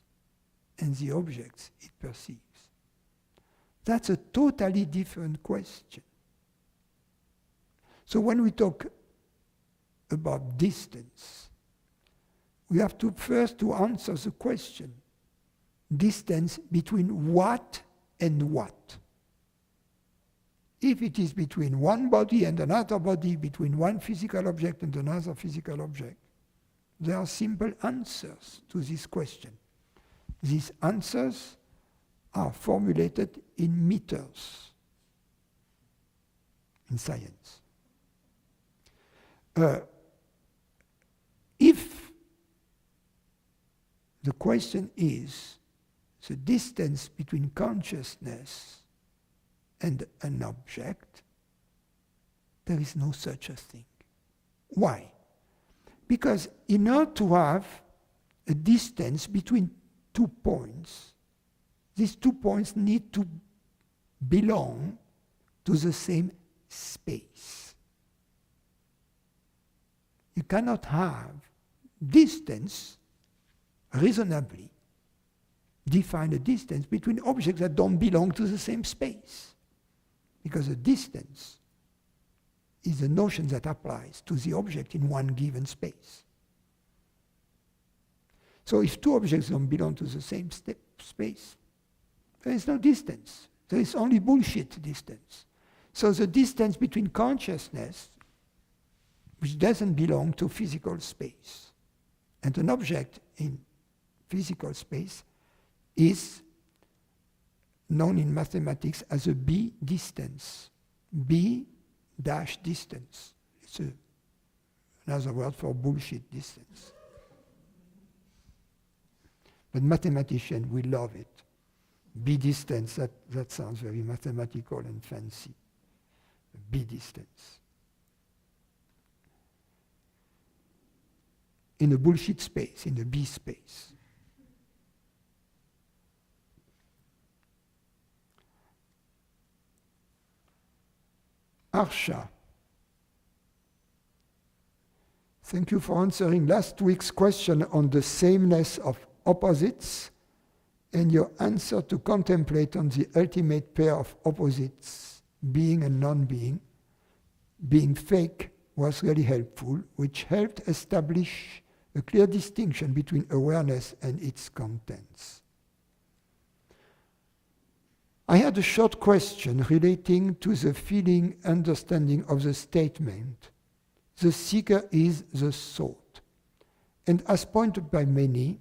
and the objects it perceives? That's a totally different question. So when we talk about distance, we have to first to answer the question, distance between what and what? If it is between one body and another body, between one physical object and another physical object, there are simple answers to this question. These answers are formulated in meters in science. If the question is the distance between consciousness and an object, there is no such a thing. Why? Because in order to have a distance between 2 points, these 2 points need to belong to the same space. You cannot have distance, reasonably define a distance between objects that don't belong to the same space. Because a distance is a notion that applies to the object in one given space. So if two objects don't belong to the same space, there is no distance. There is only bullshit distance. So the distance between consciousness, which doesn't belong to physical space, and an object in physical space is known in mathematics as a B distance. B dash distance. It's another word for bullshit distance. But mathematicians, we love it. B distance, that sounds very mathematical and fancy. B distance. In a bullshit space, in a B space. Arsha. Thank you for answering last week's question on the sameness of opposites and your answer to contemplate on the ultimate pair of opposites, being and non-being. Being fake was really helpful, which helped establish a clear distinction between awareness and its contents. I had a short question relating to the feeling understanding of the statement, the seeker is the thought. And as pointed by many,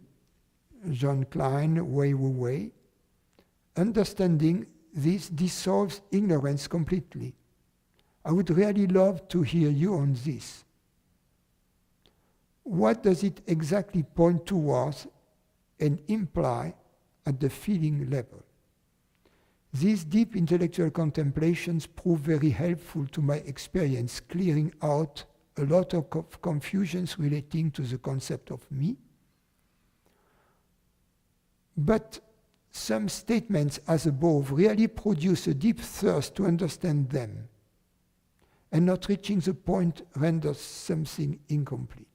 John Klein, Wei Wu Wei, understanding this dissolves ignorance completely. I would really love to hear you on this. What does it exactly point towards and imply at the feeling level? These deep intellectual contemplations prove very helpful to my experience, clearing out a lot of confusions relating to the concept of me. But some statements as above really produce a deep thirst to understand them, and not reaching the point renders something incomplete.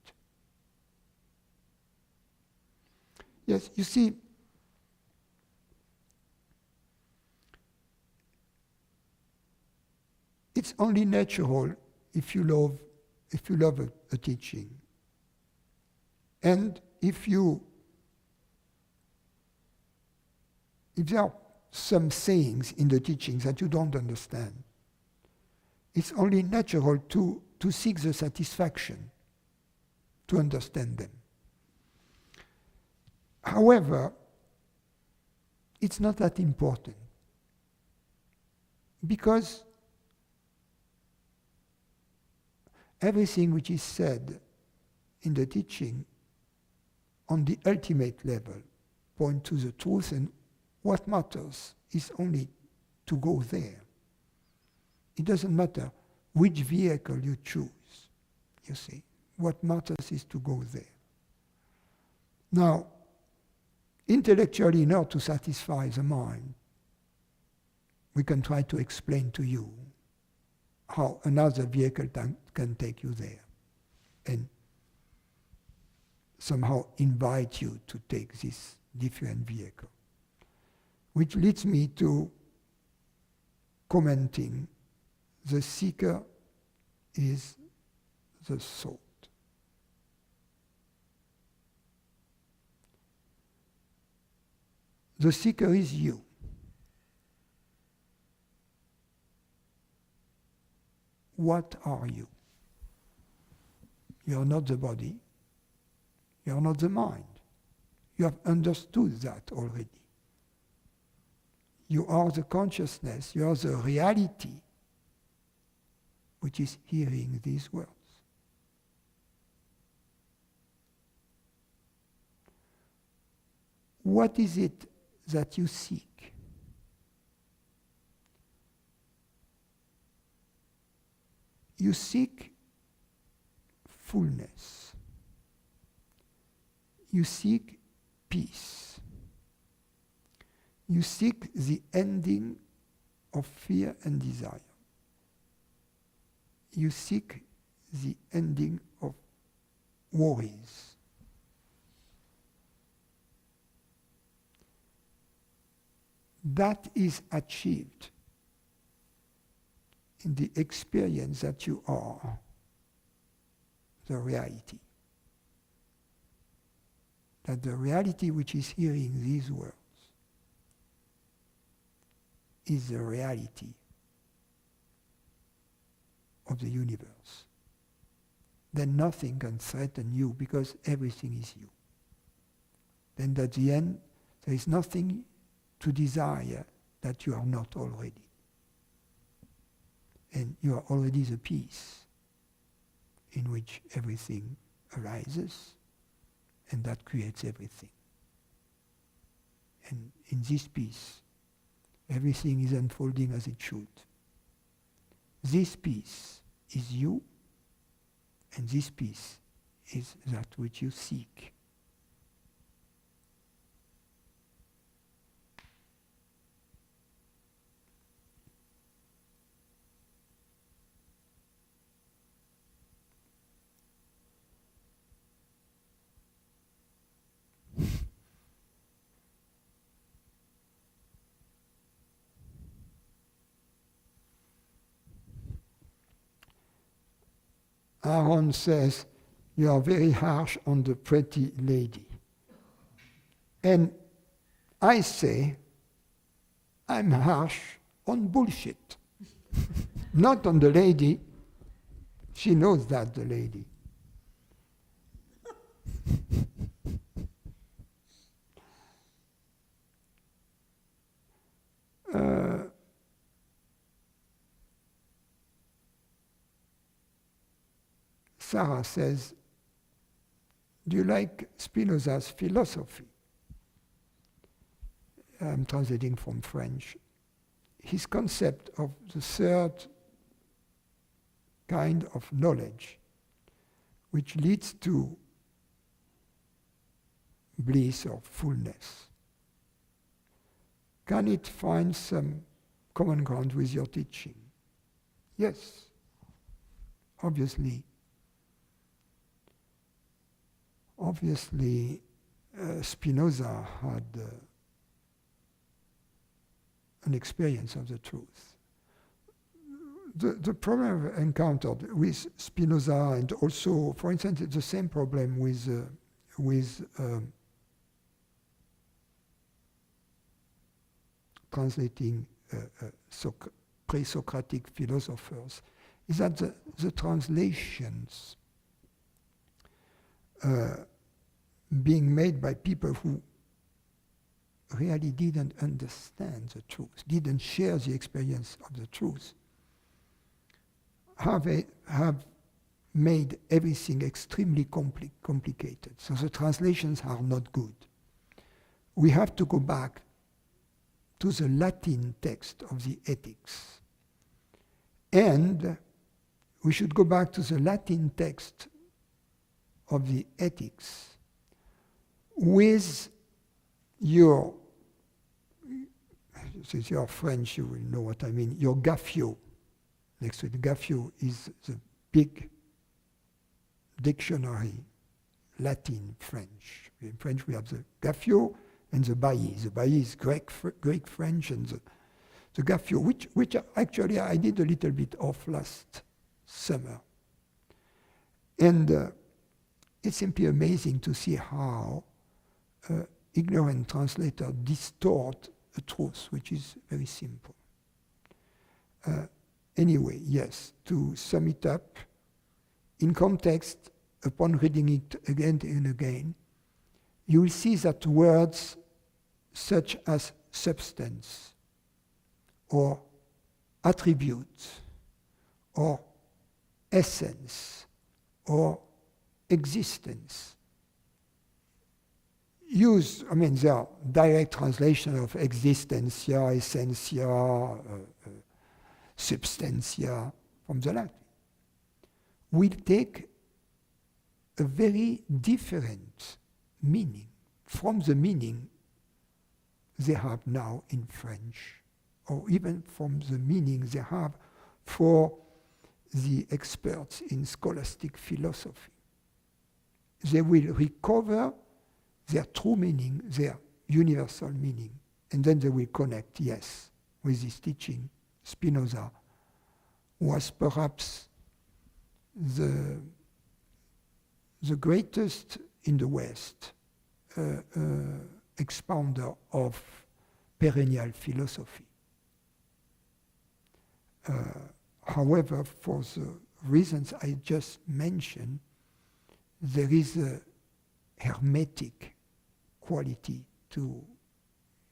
Yes, you see, it's only natural if you love a teaching. And if there are some sayings in the teachings that you don't understand, it's only natural to seek the satisfaction to understand them. However, it's not that important, because everything which is said in the teaching on the ultimate level point to the truth, and what matters is only to go there. It doesn't matter which vehicle you choose, you see. What matters is to go there. Now, intellectually, in order to satisfy the mind, we can try to explain to you how another vehicle can take you there and somehow invite you to take this different vehicle. Which leads me to commenting, the seeker is the thought. The seeker is you. What are you? You are not the body. You are not the mind. You have understood that already. You are the consciousness. You are the reality which is hearing these words. What is it that you seek? You seek fullness. You seek peace. You seek the ending of fear and desire. You seek the ending of worries. That is achieved in the experience that you are the reality. That the reality which is hearing these words is the reality of the universe. Then nothing can threaten you because everything is you. Then at the end, there is nothing to desire that you are not already. And you are already the peace in which everything arises, and that creates everything. And in this peace, everything is unfolding as it should. This peace is you, and this peace is that which you seek. Aaron says, you are very harsh on the pretty lady. And I say, I'm harsh on bullshit. Not on the lady. She knows that, the lady. Sarah says, do you like Spinoza's philosophy? I'm translating from French. His concept of the third kind of knowledge, which leads to bliss or fullness. Can it find some common ground with your teaching? Yes, obviously. Obviously, Spinoza had an experience of the truth. The problem I've encountered with Spinoza, and also, for instance, the same problem with translating pre-Socratic philosophers, is that the translations being made by people who really didn't understand the truth, didn't share the experience of the truth, have made everything extremely complicated. So the translations are not good. We have to go back to the Latin text of the Ethics. And we should go back to the Latin text of the Ethics with your, since you are French, you will know what I mean, your Gaffio. Next to it, Gaffio is the big dictionary, Latin, French. In French we have the Gaffio and the Bailly. The Bailly is Greek, French, and the Gaffio, which actually I did a little bit of last summer. And it's simply amazing to see how ignorant translators distort a truth which is very simple. Anyway, yes, to sum it up, in context, upon reading it again and again, you will see that words such as substance, or attribute, or essence, or existence, there are direct translation of existentia, essentia, substantia from the Latin, will take a very different meaning from the meaning they have now in French, or even from the meaning they have for the experts in scholastic philosophy. They will recover their true meaning, their universal meaning, and then they will connect, yes, with this teaching. Spinoza was perhaps the greatest in the West expounder of perennial philosophy. However, for the reasons I just mentioned, there is a hermetic quality to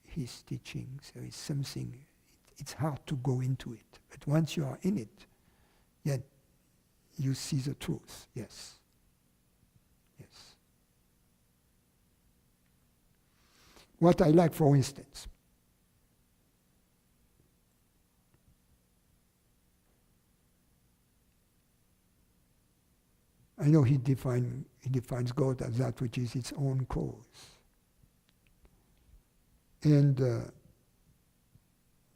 his teachings. There is something, it's hard to go into it. But once you are in it, yet you see the truth, yes. Yes. what I like, for instance. I know he defines God as that which is its own cause. And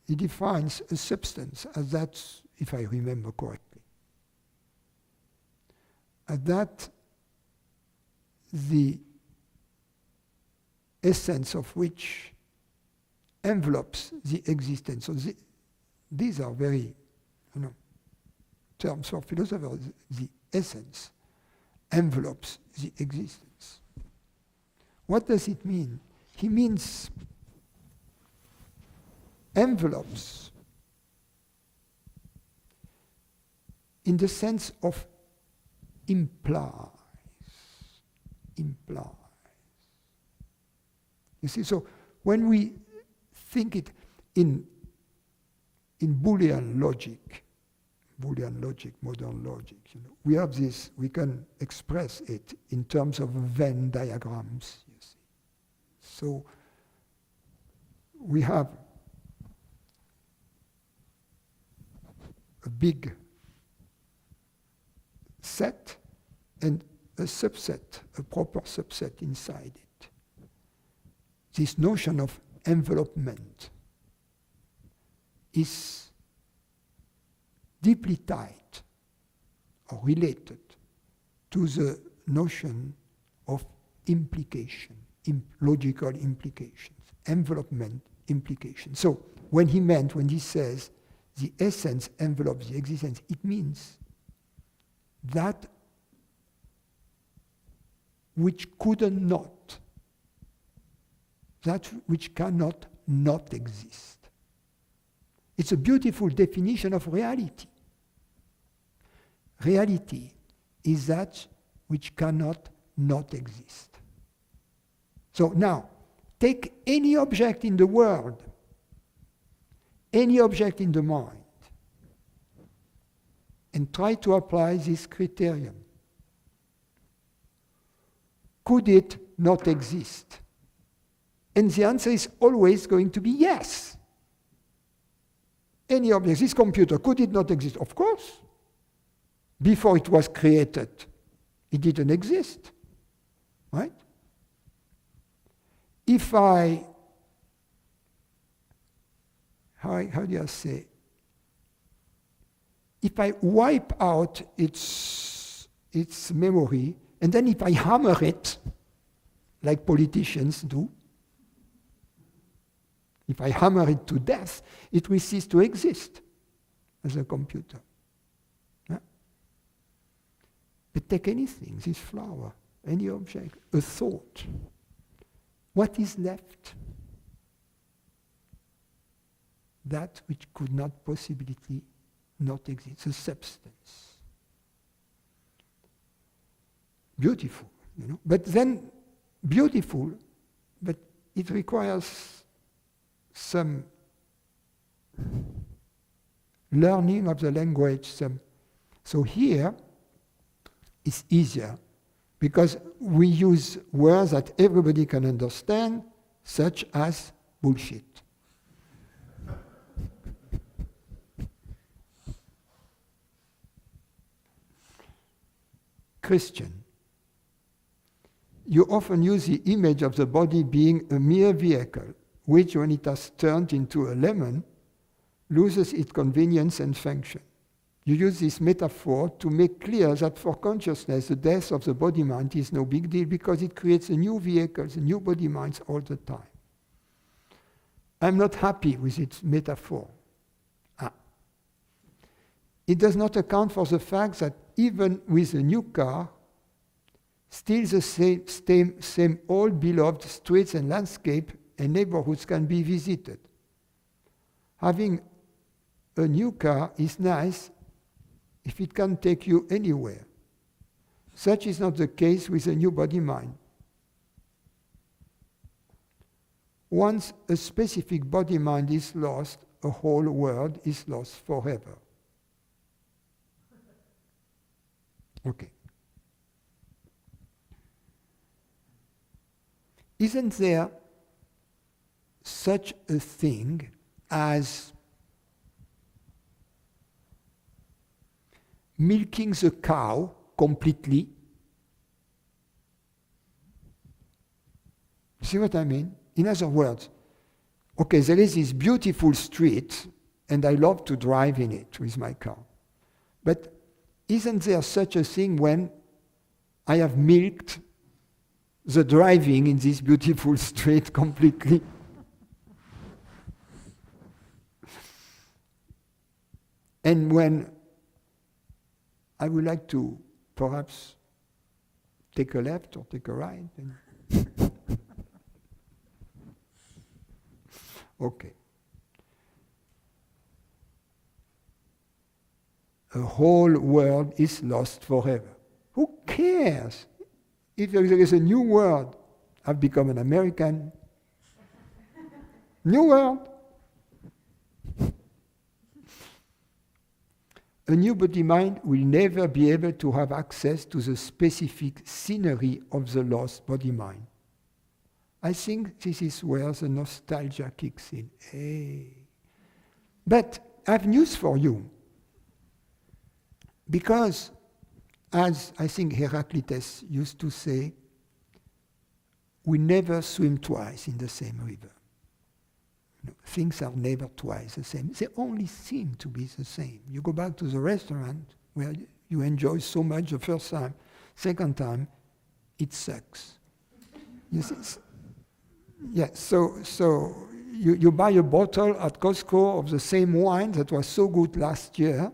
he defines a substance as that, if I remember correctly, as that the essence of which envelopes the existence. So these are very, terms for philosophers. The essence envelopes the existence. What does it mean? He means envelopes in the sense of implies. You see, so when we think it in Boolean logic, modern logic, we have this, we can express it in terms of Venn diagrams, you see. So we have a big set and a subset, a proper subset inside it. This notion of envelopment is deeply tied or related to the notion of implication, logical implications, envelopment implication. So when he says the essence envelopes the existence, it means that which could not, that which cannot not exist. It's a beautiful definition of reality. Reality is that which cannot not exist. So now, take any object in the world, any object in the mind, and try to apply this criterion. Could it not exist? And the answer is always going to be yes. Any object, this computer, could it not exist? Of course. Before it was created, it didn't exist, right? If how do I say? If I wipe out its memory, and then if I hammer it, like politicians do, if I hammer it to death, it will cease to exist as a computer. Yeah? But take anything, this flower, any object, a thought. What is left? That which could not possibly not exist, a substance. Beautiful, But then, beautiful, but it requires some learning of the language. So here, it's easier, because we use words that everybody can understand, such as bullshit. Christian. You often use the image of the body being a mere vehicle, which, when it has turned into a lemon, loses its convenience and function. You use this metaphor to make clear that for consciousness, the death of the body-mind is no big deal, because it creates a new vehicles, a new body-minds all the time. I'm not happy with its metaphor. It does not account for the fact that even with a new car, still the same old beloved streets and landscape and neighborhoods can be visited. Having a new car is nice if it can take you anywhere. Such is not the case with a new body-mind. Once a specific body-mind is lost, a whole world is lost forever. Okay. Isn't there such a thing as milking the cow completely. See what I mean? In other words, okay, there is this beautiful street, and I love to drive in it with my car. But isn't there such a thing when I have milked the driving in this beautiful street completely? And when I would like to perhaps take a left or take a right. Okay. A whole world is lost forever. Who cares? If there is a new world, I've become an American. New world. A new body-mind will never be able to have access to the specific scenery of the lost body-mind. I think this is where the nostalgia kicks in. Hey. But I have news for you. Because, as I think Heraclitus used to say, we never swim twice in the same river. No, things are never twice the same. They only seem to be the same. You go back to the restaurant where you enjoy so much the first time, second time, it sucks. You see, yeah, so you buy a bottle at Costco of the same wine that was so good last year.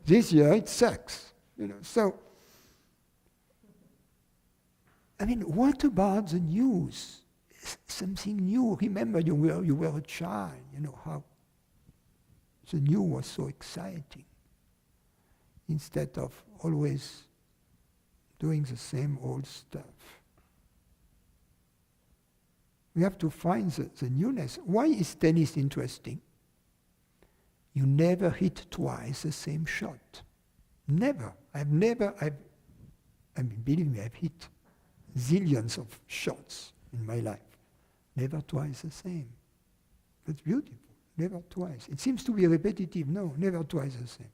This year it sucks. So I mean, what about the news? Something new. Remember, you were a child. How the new was so exciting. Instead of always doing the same old stuff. We have to find the newness. Why is tennis interesting? You never hit twice the same shot. Never. Believe me, I've hit zillions of shots in my life. Never twice the same. That's beautiful. Never twice. It seems to be repetitive. No, never twice the same.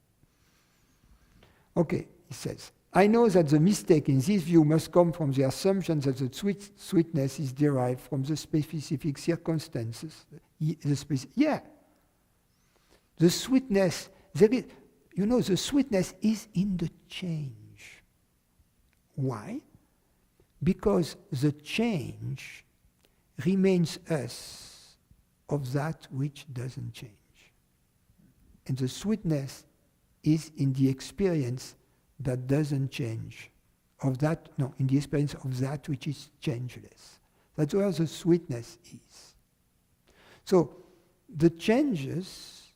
Okay, he says, I know that the mistake in this view must come from the assumption that the sweetness is derived from the specific circumstances. The sweetness, the sweetness is in the change. Why? Because the change remains us of that which doesn't change. And the sweetness is in the experience that doesn't change, in the experience of that which is changeless. That's where the sweetness is. So the changes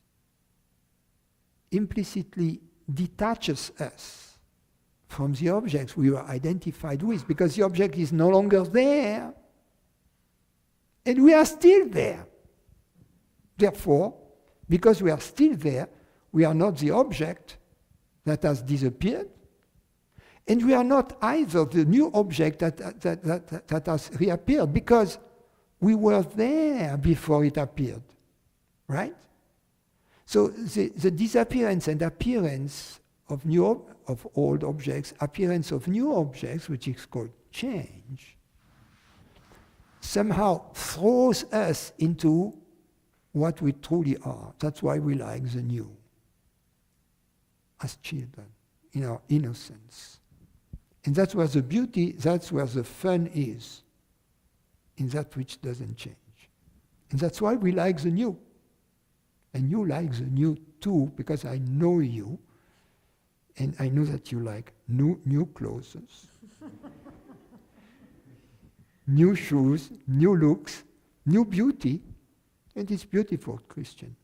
implicitly detaches us from the objects we were identified with, because the object is no longer there, and we are still there. Therefore, because we are still there, we are not the object that has disappeared, and we are not either the new object that has reappeared, because we were there before it appeared, right? So the disappearance and appearance of old objects, appearance of new objects, which is called change, somehow throws us into what we truly are. That's why we like the new, as children, in our innocence. And that's where the beauty, that's where the fun is, in that which doesn't change. And that's why we like the new. And you like the new too, because I know you, and I know that you like new clothes, new shoes, new looks, new beauty, and it's beautiful, Christian.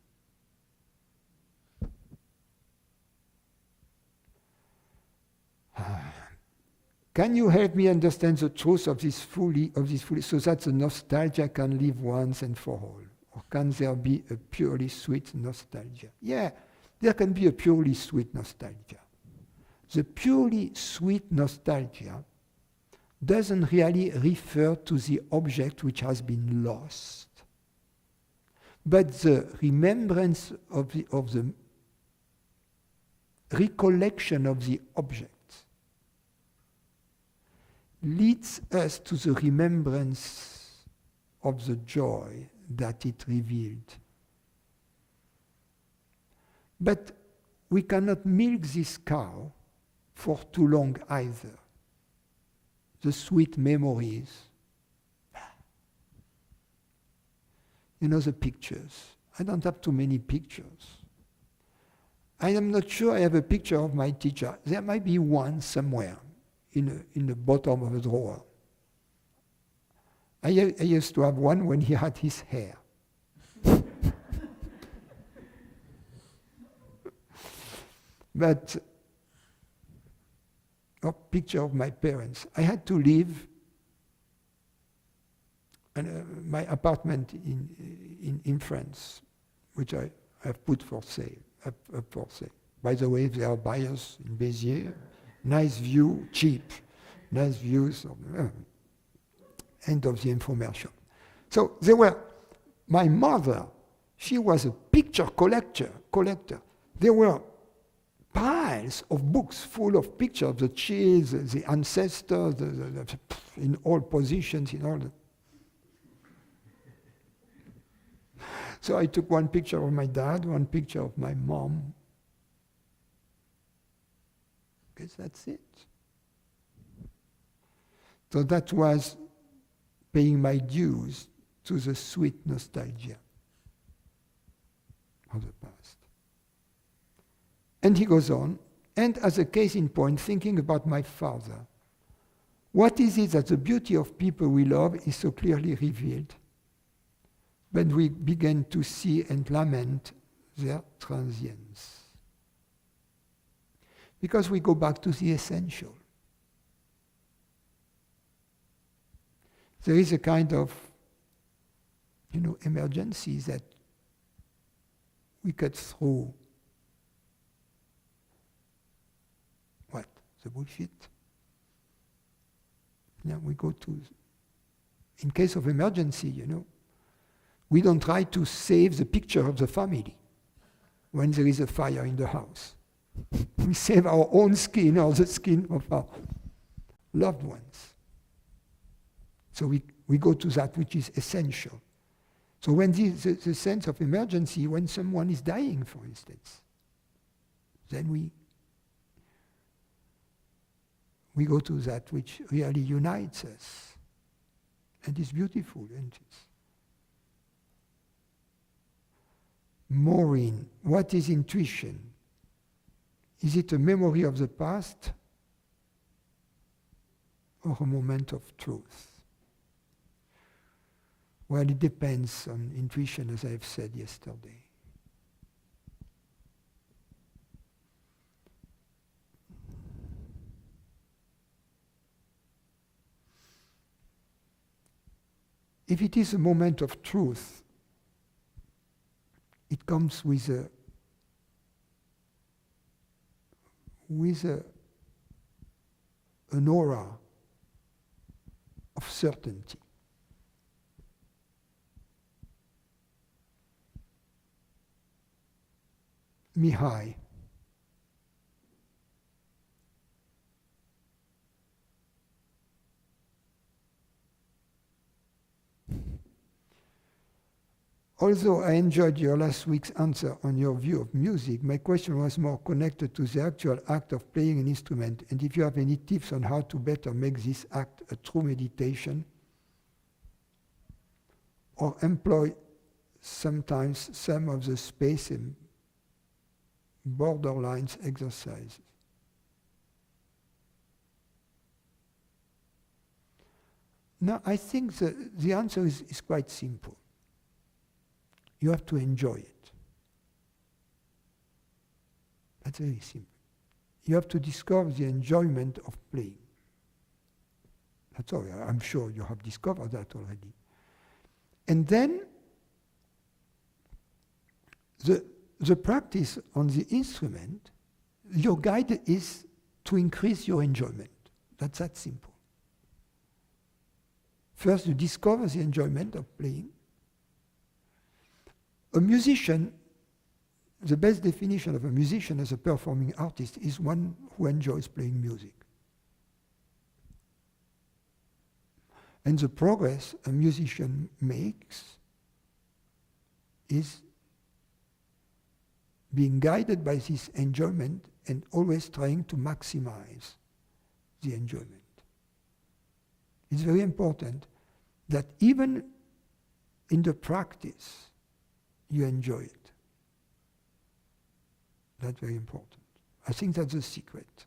Can you help me understand the truth of this fully, so that the nostalgia can live once and for all? Or can there be a purely sweet nostalgia? Yeah, there can be a purely sweet nostalgia. The purely sweet nostalgia doesn't really refer to the object which has been lost. but the remembrance of the recollection of the object leads us to the remembrance of the joy that it revealed. But we cannot milk this cow for too long either. The sweet memories, you know, the pictures. I don't have too many pictures. I am not sure I have a picture of my teacher. There might be one somewhere in the bottom of a drawer. I used to have one when he had his hair. But a picture of my parents. I had to leave my apartment in France, which I have put for sale. For sale. By the way, there are buyers in Béziers. Nice view, cheap. Nice views. End of the information. So there were, my mother, she was a picture collector. There were piles of books full of pictures of the cheese, the ancestors, in all positions, in all the. So I took one picture of my dad, one picture of my mom. I guess that's it. So that was paying my dues to the sweet nostalgia of the past. And he goes on, and as a case in point, thinking about my father, what is it that the beauty of people we love is so clearly revealed? When we begin to see and lament their transience. Because we go back to the essential. There is a kind of, emergency that we cut through. What? The bullshit? Yeah, we go to, in case of emergency, we don't try to save the picture of the family when there is a fire in the house. We save our own skin or the skin of our loved ones. So we go to that which is essential. So when the sense of emergency, when someone is dying, for instance, then we go to that which really unites us. And it's beautiful, isn't it? Maureen, what is intuition? Is it a memory of the past or a moment of truth? Well, it depends on intuition, as I've said yesterday. If it is a moment of truth, it comes with an aura of certainty. Mihai. Although I enjoyed your last week's answer on your view of music, my question was more connected to the actual act of playing an instrument, and if you have any tips on how to better make this act a true meditation, or employ sometimes some of the space and borderlines exercises. Now, I think the answer is quite simple. You have to enjoy it. That's very simple. You have to discover the enjoyment of playing. That's all. I'm sure you have discovered that already. And then the practice on the instrument, your guide is to increase your enjoyment. That's that simple. First, you discover the enjoyment of playing. A musician, the best definition of a musician as a performing artist is one who enjoys playing music. And the progress a musician makes is being guided by this enjoyment and always trying to maximize the enjoyment. It's very important that even in the practice, you enjoy it. That's very important. I think that's the secret.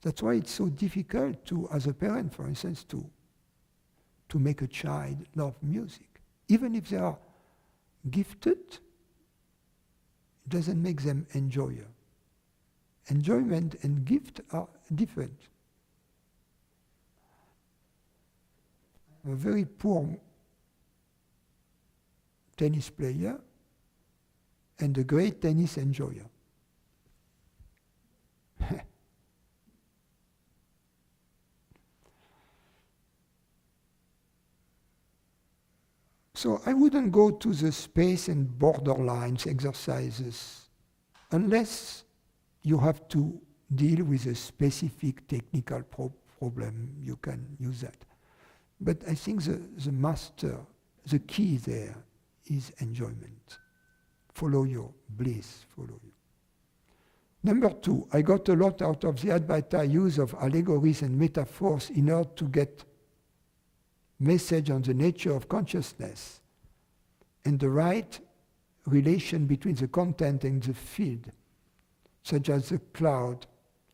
That's why it's so difficult to, as a parent, for instance, to make a child love music. Even if they are gifted, it doesn't make them enjoyer. Enjoyment and gift are different. A very poor tennis player and a great tennis enjoyer. So I wouldn't go to the space and borderlines exercises unless you have to deal with a specific technical problem. You can use that. But I think the master, the key there is enjoyment. Follow your bliss, follow you. Number 2, I got a lot out of the Advaita use of allegories and metaphors in order to get message on the nature of consciousness and the right relation between the content and the field, such as the cloud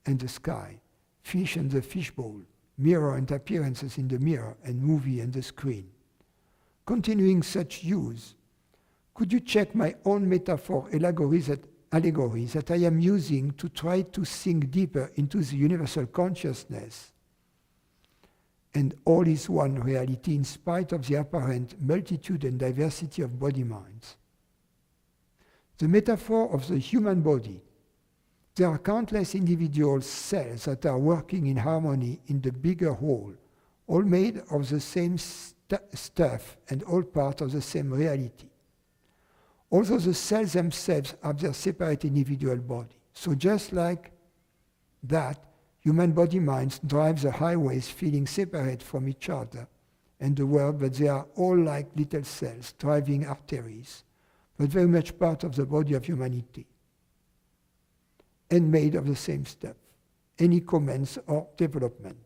and the sky, fish and the fishbowl, mirror and appearances in the mirror, and movie and the screen. Continuing such use, could you check my own metaphor allegories that I am using to try to sink deeper into the universal consciousness and all is one reality in spite of the apparent multitude and diversity of body minds? The metaphor of the human body. There are countless individual cells that are working in harmony in the bigger whole, all made of the same stuff and all part of the same reality. Also, the cells themselves have their separate individual body. So just like that, human body minds drive the highways feeling separate from each other and the world, but they are all like little cells driving arteries, but very much part of the body of humanity and made of the same stuff. Any comments or development?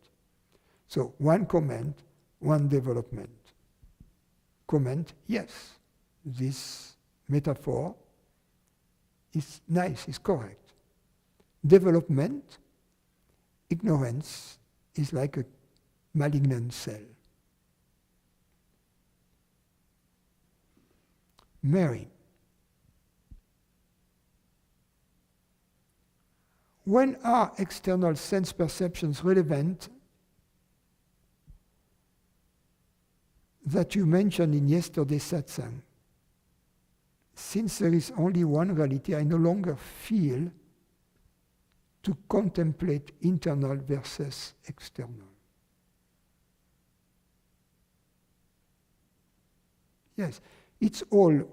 So one comment, one development. Comment, yes, this metaphor is nice, is correct. Development, ignorance is like a malignant cell. Mary. When are external sense perceptions relevant that you mentioned in yesterday's satsang? Since there is only one reality, I no longer feel to contemplate internal versus external. Yes, it's all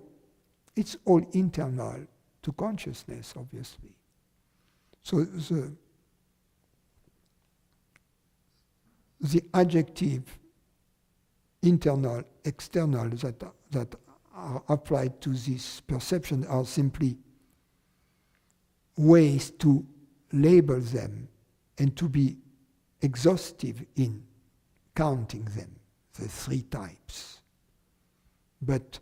internal to consciousness, obviously. So the adjective internal, external that are applied to this perception are simply ways to label them and to be exhaustive in counting them, the 3 types. But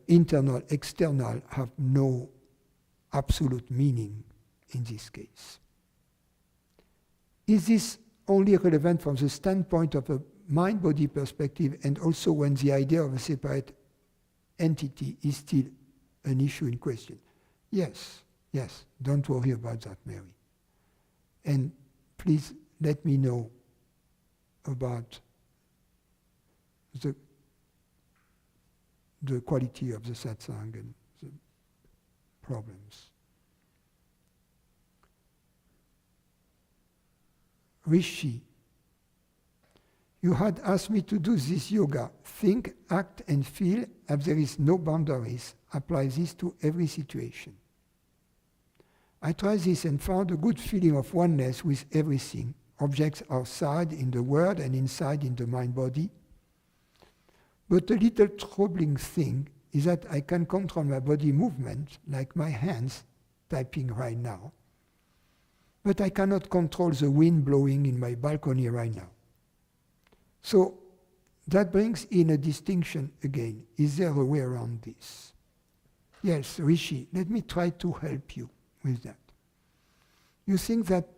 internal, external have no absolute meaning in this case. Is this only relevant from the standpoint of a mind-body perspective and also when the idea of a separate entity is still an issue in question? Yes, don't worry about that, Mary. And please let me know about the quality of the satsang and the problems. Rishi, you had asked me to do this yoga. Think, act, and feel as there is no boundaries. Apply this to every situation. I tried this and found a good feeling of oneness with everything. Objects outside in the world and inside in the mind-body. But a little troubling thing is that I can control my body movement, like my hands typing right now. But I cannot control the wind blowing in my balcony right now. So that brings in a distinction again. Is there a way around this? Yes, Rishi, let me try to help you with that. You think that,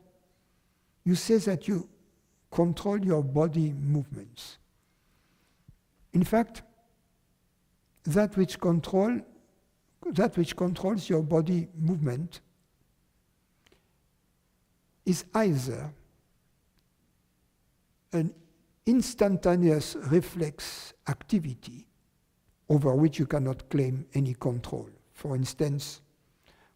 you say that you control your body movements. In fact, that which controls your body movement is either an instantaneous reflex activity over which you cannot claim any control. For instance,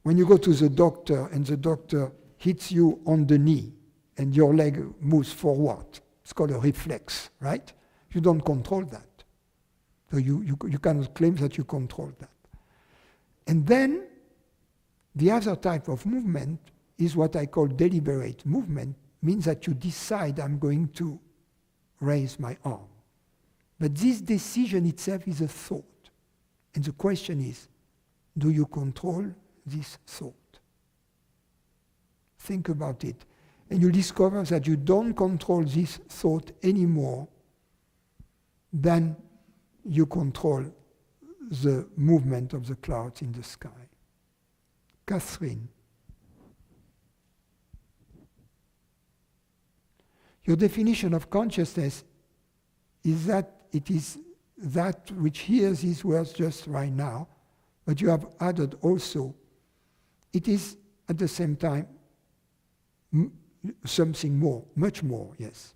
when you go to the doctor and the doctor hits you on the knee and your leg moves forward, it's called a reflex, right? You don't control that. So you cannot claim that you control that. And then the other type of movement is what I call deliberate movement, means that you decide I'm going to raise my arm. But this decision itself is a thought. And the question is, do you control this thought? Think about it. And you discover that you don't control this thought anymore than you control the movement of the clouds in the sky. Catherine. Your definition of consciousness is that it is that which hears these words just right now, but you have added also, it is at the same time something more, much more, yes.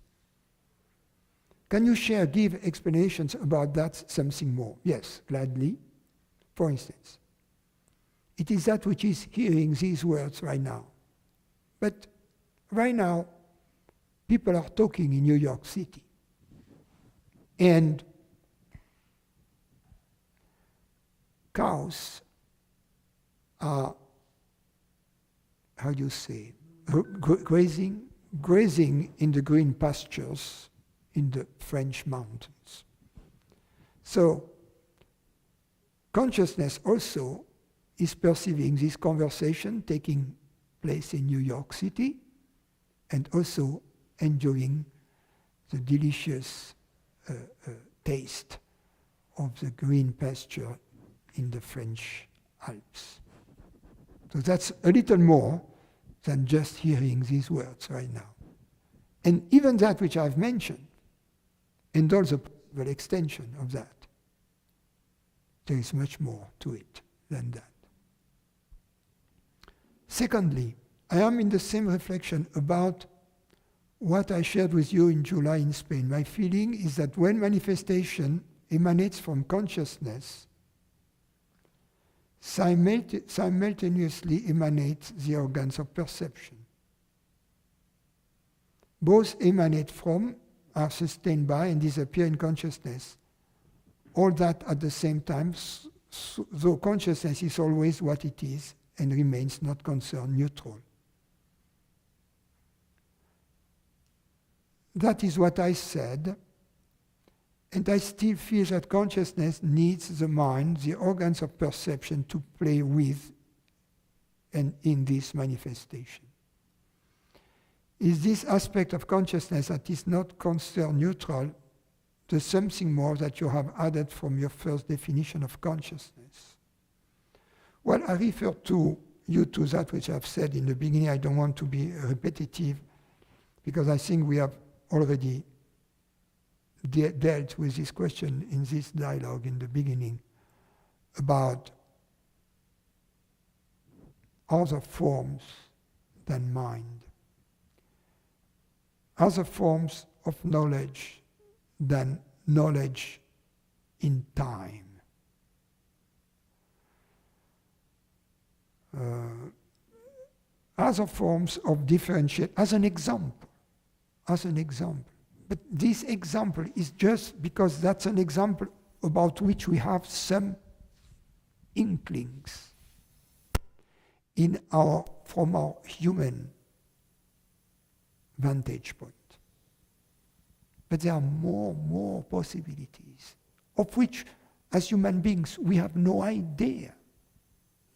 Can you give explanations about that something more? Yes, gladly. For instance, it is that which is hearing these words right now. But right now, people are talking in New York City. And cows are, how do you say, grazing in the green pastures in the French mountains. So consciousness also is perceiving this conversation taking place in New York City and also enjoying the delicious taste of the green pasture in the French Alps. So that's a little more than just hearing these words right now. And even that which I've mentioned, and also the extension of that, there is much more to it than that. Secondly, I am in the same reflection about what I shared with you in July in Spain. My feeling is that when manifestation emanates from consciousness, simultaneously emanates the organs of perception. Both emanate from, are sustained by, and disappear in consciousness. All that at the same time, though consciousness is always what it is and remains not concerned, neutral. That is what I said, and I still feel that consciousness needs the mind, the organs of perception, to play with and in this manifestation. Is this aspect of consciousness that is not concerned neutral the something more that you have added from your first definition of consciousness? Well, I refer to you to that which I've said in the beginning. I don't want to be repetitive because I think we have already dealt with this question in this dialogue in the beginning about other forms than mind, other forms of knowledge than knowledge in time. Other forms of differentiate, as an example, But this example is just because that's an example about which we have some inklings from our human vantage point. But there are more possibilities, of which, as human beings, we have no idea,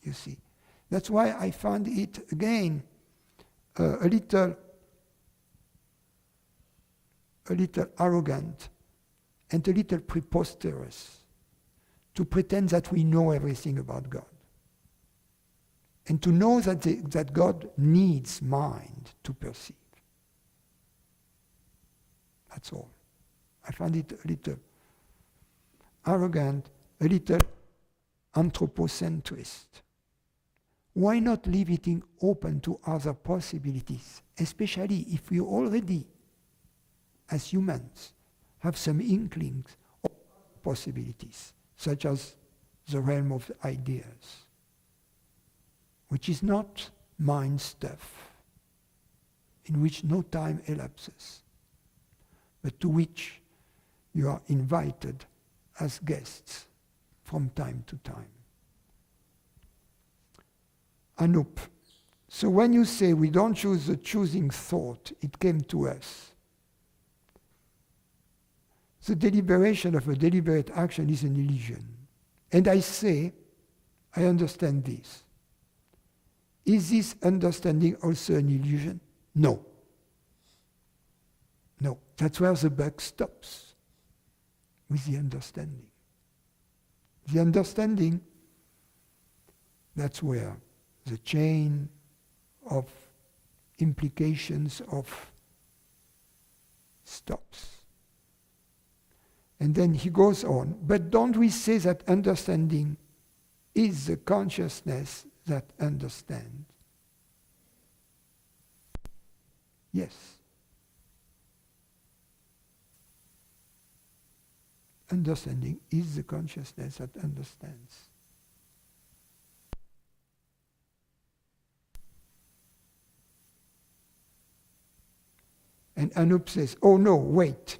you see. That's why I find it, again, a little arrogant and a little preposterous to pretend that we know everything about God. And to know that God needs mind to perceive. That's all. I find it a little arrogant, a little anthropocentrist. Why not leave it open to other possibilities, especially if we already, as humans, have some inklings of possibilities, such as the realm of ideas, which is not mind stuff, in which no time elapses, but to which you are invited as guests from time to time. Anup. So when you say we don't choose the choosing thought, it came to us. The deliberation of a deliberate action is an illusion. And I say, I understand this. Is this understanding also an illusion? No. No. That's where the buck stops, with the understanding. The understanding, that's where the chain of implications of stops. And then he goes on, but don't we say that understanding is the consciousness that understands? Yes. Understanding is the consciousness that understands. And Anup says, oh no, wait.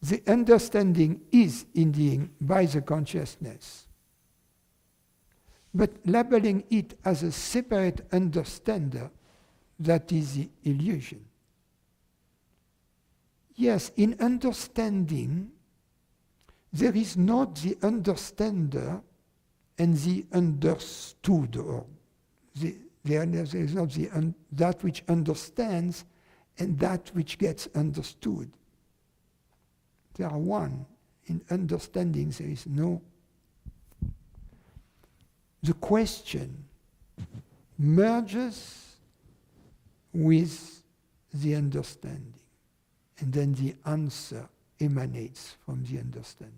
The understanding is indeed by the consciousness. But labeling it as a separate understander, that is the illusion. Yes, in understanding, there is not the understander and the understood, or there is not that which understands and that which gets understood. They are one. In understanding, there is no. The question merges with the understanding, and then the answer emanates from the understanding.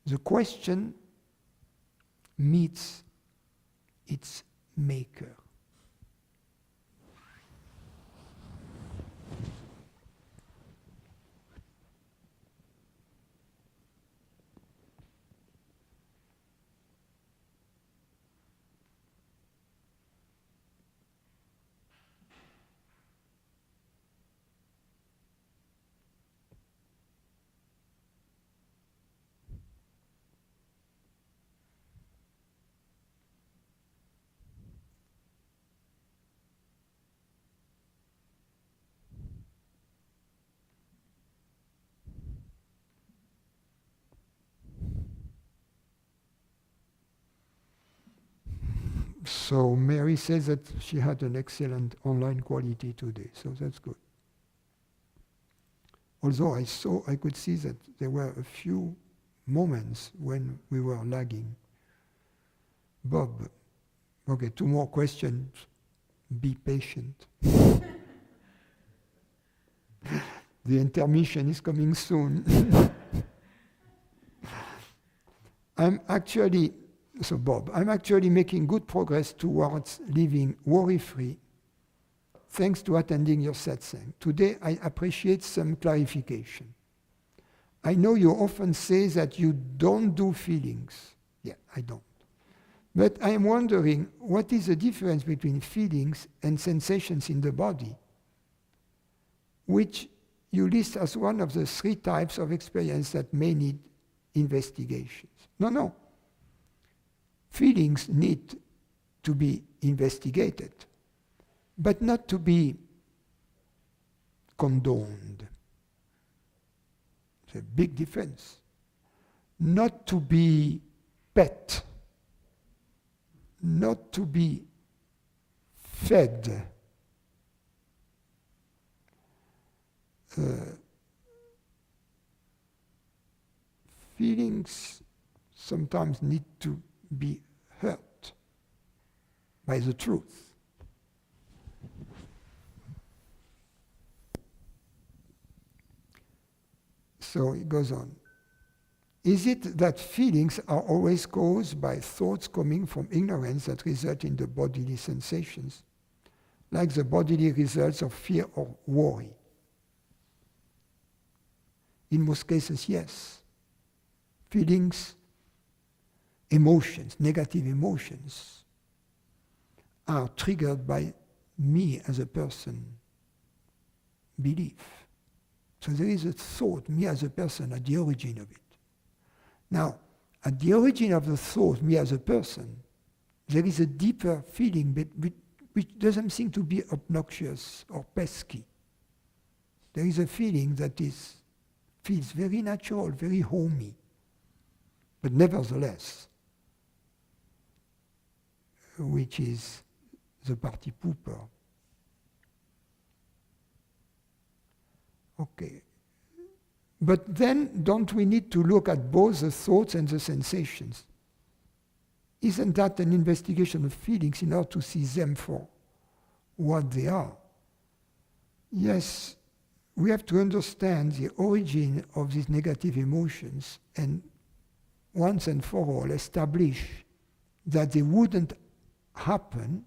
The question meets its maker. So Mary says that she had an excellent online quality today, so that's good. Although I could see that there were a few moments when we were lagging. Bob, okay, 2 more questions. Be patient. The intermission is coming soon. Bob, I'm actually making good progress towards living worry-free thanks to attending your satsang. Today, I appreciate some clarification. I know you often say that you don't do feelings. Yeah, I don't. But I'm wondering, what is the difference between feelings and sensations in the body? which you list as one of the 3 types of experience that may need investigations. No. Feelings need to be investigated, but not to be condoned. It's a big difference. Not to be pet, not to be fed. Feelings sometimes need to be hurt by the truth. So it goes on. Is it that feelings are always caused by thoughts coming from ignorance that result in the bodily sensations, like the bodily results of fear or worry? In most cases, yes. Feelings, emotions, negative emotions, are triggered by me as a person, belief. So there is a thought, me as a person, at the origin of it. Now, at the origin of the thought, me as a person, there is a deeper feeling which doesn't seem to be obnoxious or pesky. There is a feeling that feels very natural, very homey, but nevertheless, which is the party pooper. Okay. But then, don't we need to look at both the thoughts and the sensations? Isn't that an investigation of feelings in order to see them for what they are? Yes, we have to understand the origin of these negative emotions and once and for all establish that they wouldn't happen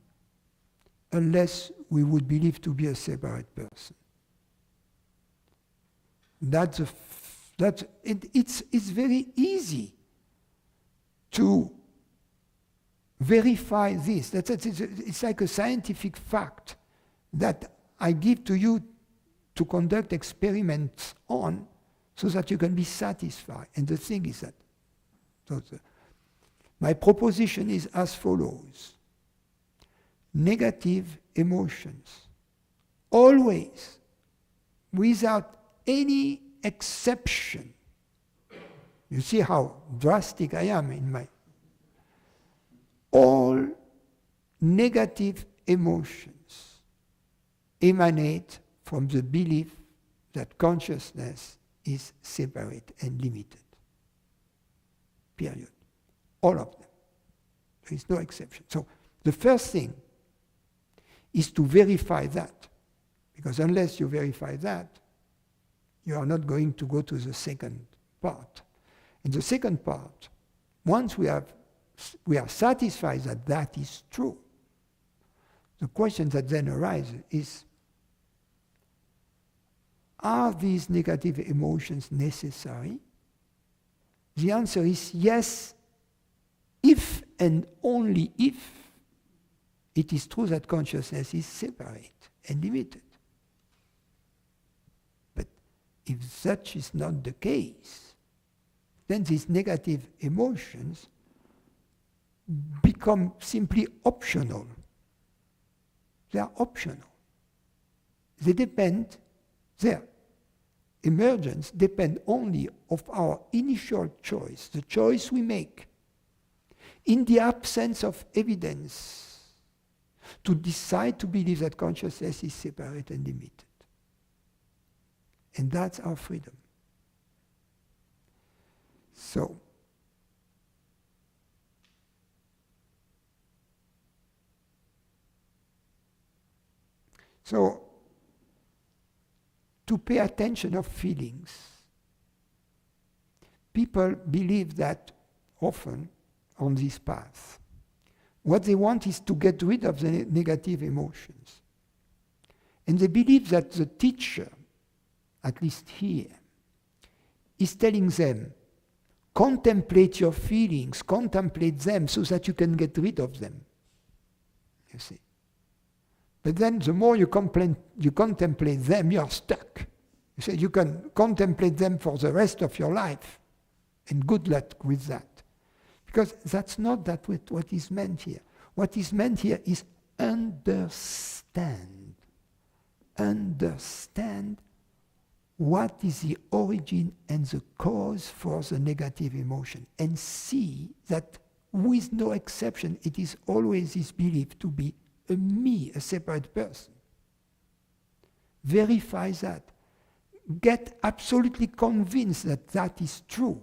unless we would believe to be a separate person. It's very easy to verify this. It's like a scientific fact that I give to you to conduct experiments on so that you can be satisfied. And the thing is that my proposition is as follows. Negative emotions, always, without any exception. You see how drastic I am in my... All negative emotions emanate from the belief that consciousness is separate and limited. Period. All of them. There is no exception. So the first thing is to verify that. Because unless you verify that, you are not going to go to the second part. In the second part, once we are satisfied that that is true, the question that then arises is, are these negative emotions necessary? The answer is yes, if and only if it is true that consciousness is separate and limited. But if such is not the case, then these negative emotions become simply optional. They are optional. They depend, their emergence depends only of our initial choice, the choice we make, in the absence of evidence, to decide to believe that consciousness is separate and limited. And that's our freedom. So, to pay attention of feelings, people believe that often on this path. What they want is to get rid of the negative emotions. And they believe that the teacher, at least here, is telling them, contemplate your feelings, contemplate them so that you can get rid of them. You see. But then the more you contemplate them, you're stuck. You say you can contemplate them for the rest of your life, and good luck with that. Because that's not what is meant here. What is meant here is understand. Understand what is the origin and the cause for the negative emotion, and see that with no exception, it is always this belief to be a me, a separate person. Verify that. Get absolutely convinced that that is true.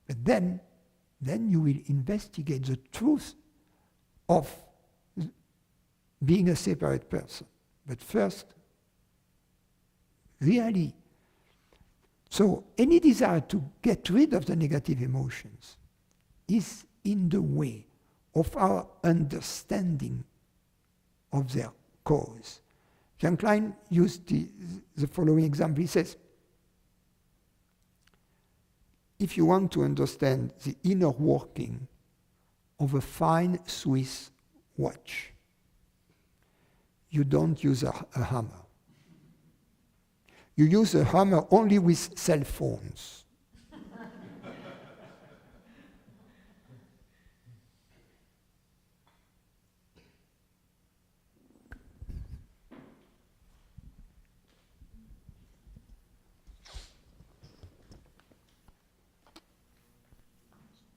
But then you will investigate the truth of being a separate person. But first, really, so any desire to get rid of the negative emotions is in the way of our understanding of their cause. Jean Klein used the following example. He says, if you want to understand the inner working of a fine Swiss watch, you don't use a hammer. You use a hammer only with cell phones.